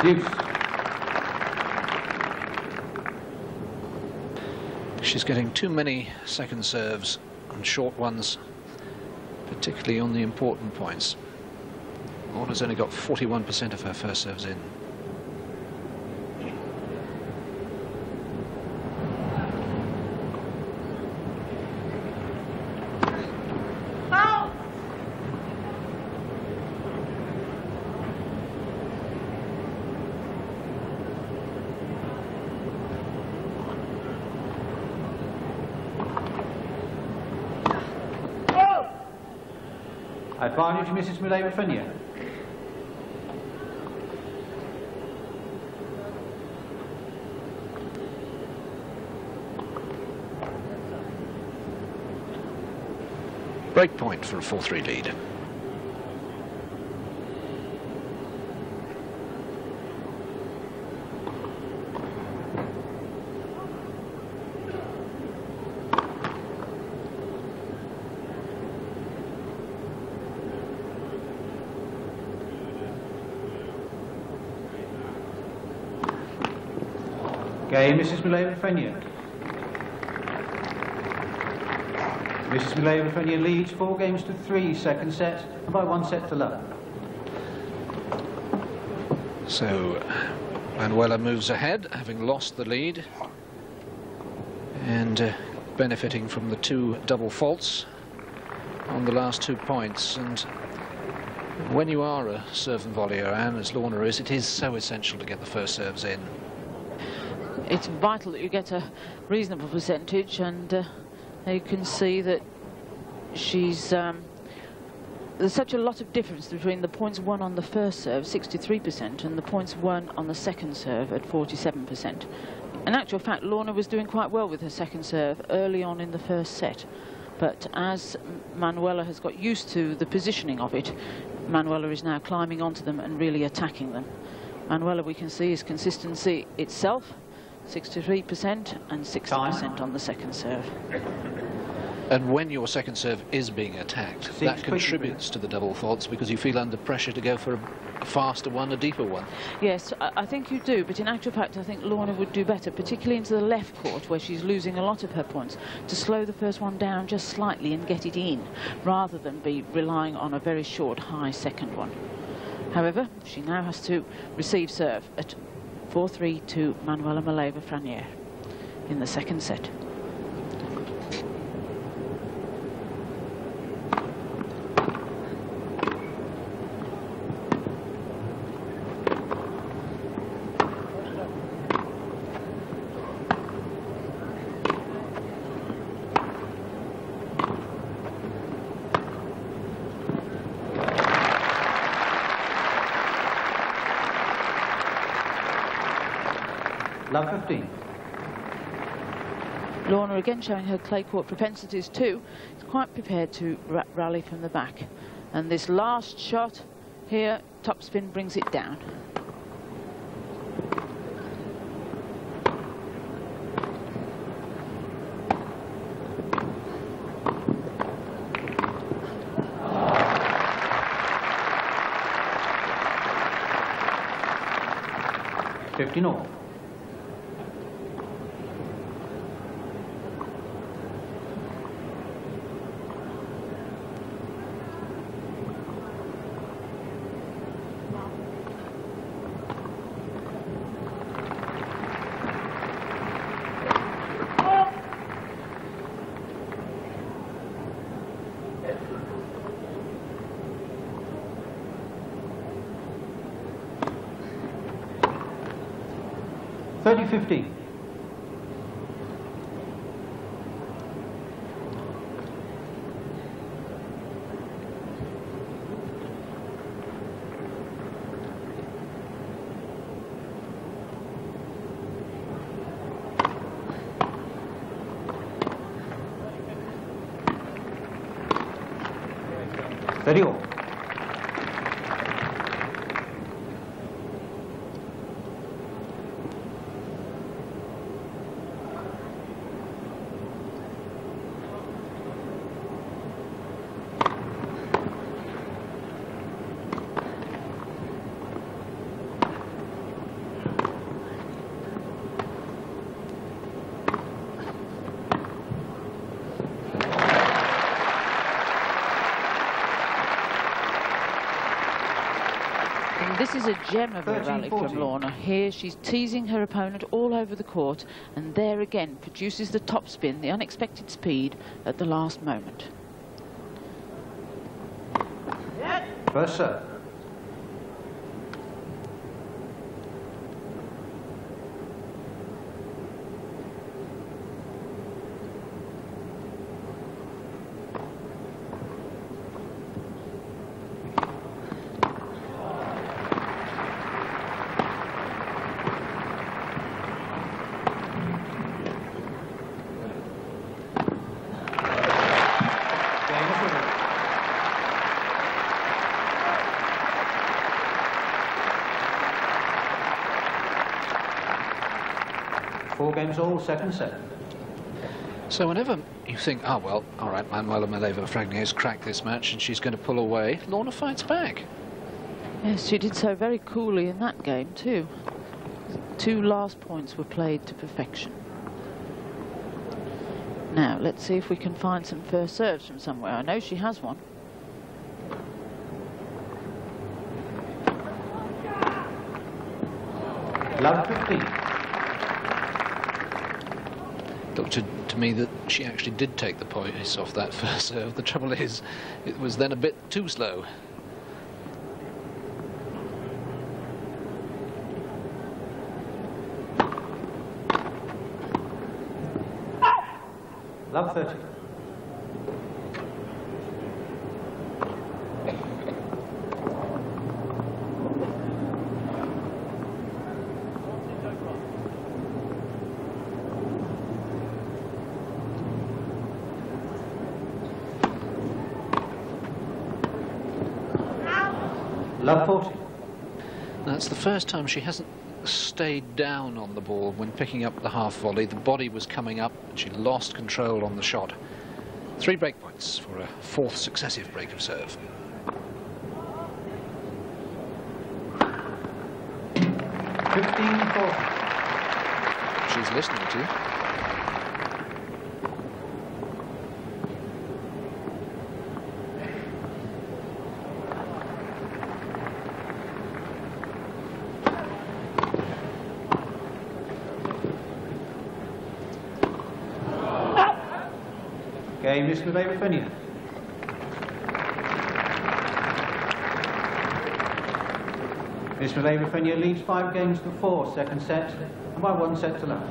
Deuce. She's getting too many second serves and short ones, particularly on the important points. Lorna's only got 41% of her first serves in. Advantage, Mrs. Maleeva. Break point for a 4-3 lead. Game, Mrs. Maleeva. Mrs. Maleeva leads 4 games to 3, second set, and by 1 set to love. So Manuela moves ahead, having lost the lead, and benefiting from the 2 double faults on the last 2 points. And when you are a serve and volleyer, and as Lorna is, it is so essential to get the first serves in. It's vital that you get a reasonable percentage, and you can see that she's there's such a lot of difference between the points won on the first serve, 63%, and the points won on the second serve at 47%. In actual fact, Lorna was doing quite well with her second serve early on in the first set, but as Manuela has got used to the positioning of it, Manuela is now climbing onto them and really attacking them. Manuela, we can see, is consistency itself, 63% and 60% on the second serve. And when your second serve is being attacked, that contributes to the double faults, because you feel under pressure to go for a faster one, a deeper one. Yes, I think you do, but in actual fact I think Lorna would do better, particularly into the left court where she's losing a lot of her points, to slow the first one down just slightly and get it in, rather than be relying on a very short high second one. However, she now has to receive serve at 4-3 to Manuela Maleeva in the second set. Love 15. Lorna again showing her clay court propensities too. She's quite prepared to rally from the back. And this last shot here, topspin, brings it down. $50. $30.50. 30 all. This is a gem of a 13, rally 14. from Lorna. Here she's teasing her opponent all over the court, and there again produces the top spin, the unexpected speed at the last moment. First serve. Four games all, second set. So whenever you think, oh, well, all right, Manuela Maleeva has cracked this match and she's going to pull away, Lorna fights back. Yes, she did so very coolly in that game too. 2 last points were played to perfection. Now, let's see if we can find some first serves from somewhere. I know she has one. Love 15. Looked to me that she actually did take the poise off that first serve. The trouble is, it was then a bit too slow. Love 30. Love 40. That's the first time she hasn't stayed down on the ball when picking up the half volley. The body was coming up and she lost control on the shot. 3 break points for a 4th successive break of serve. 15-40. She's listening to you. Game is Manuela. Miss Maleeva leads 5 games to 4, second set, and by 1 set to love.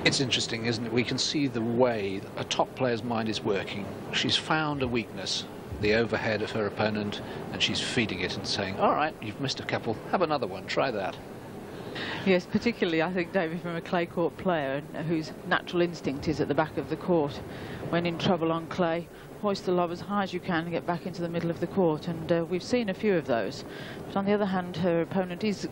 It's interesting, isn't it? We can see the way a top player's mind is working. She's found a weakness, the overhead of her opponent, and she's feeding it and saying, all right, you've missed a couple, have another one, try that. Yes, particularly, I think, David, from a clay court player whose natural instinct is at the back of the court. When in trouble on clay, hoist the lob as high as you can and get back into the middle of the court. And we've seen a few of those. But on the other hand, her opponent is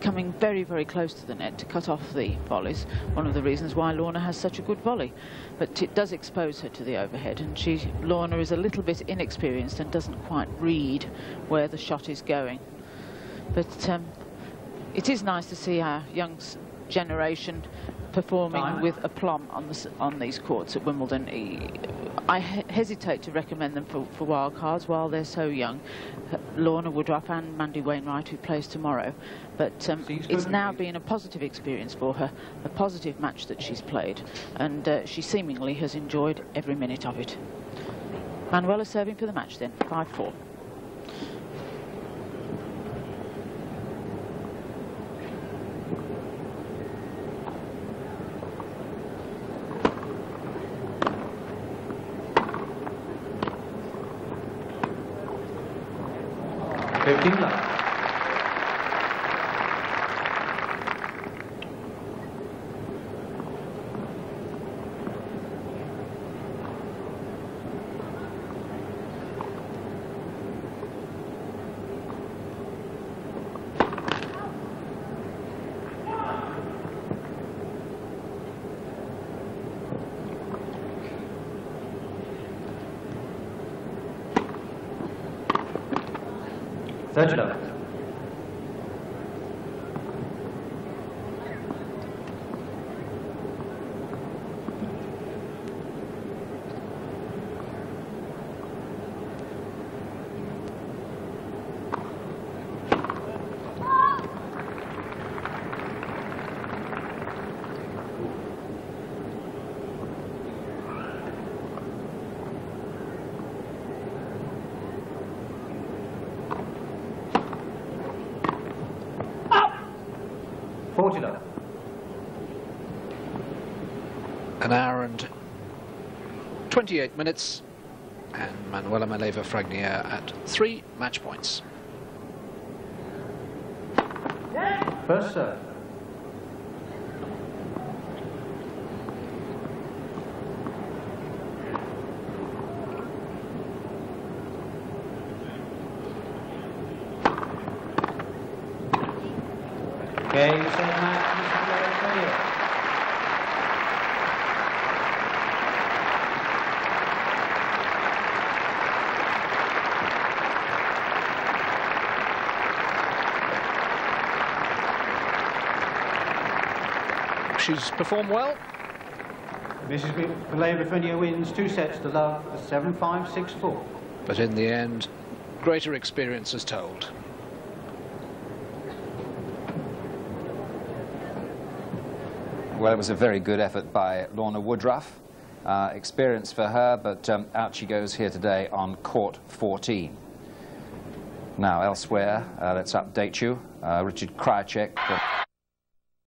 coming very, very close to the net to cut off the volleys. One of the reasons why Lorna has such a good volley. But it does expose her to the overhead. And Lorna is a little bit inexperienced and doesn't quite read where the shot is going. But it is nice to see our young generation performing with aplomb on these courts at Wimbledon. I hesitate to recommend them for wildcards while they're so young. Lorna Woodroffe and Mandy Wainwright, who plays tomorrow. But it's now been a positive experience for her, a positive match that she's played, and she seemingly has enjoyed every minute of it. Manuela serving for the match then, 5-4. 30 love. An hour and 28 minutes, and Manuela Maleeva at 3 match points. First serve. Game, set, match, Mr. Mayor. She's performed well. Mrs. Maleeva wins 2 sets to love, 7-5, 6-4. But in the end, greater experience has told. Well, it was a very good effort by Lorna Woodroffe. Experience for her, but out she goes here today on court 14. Now, elsewhere, let's update you. Richard Krajicek.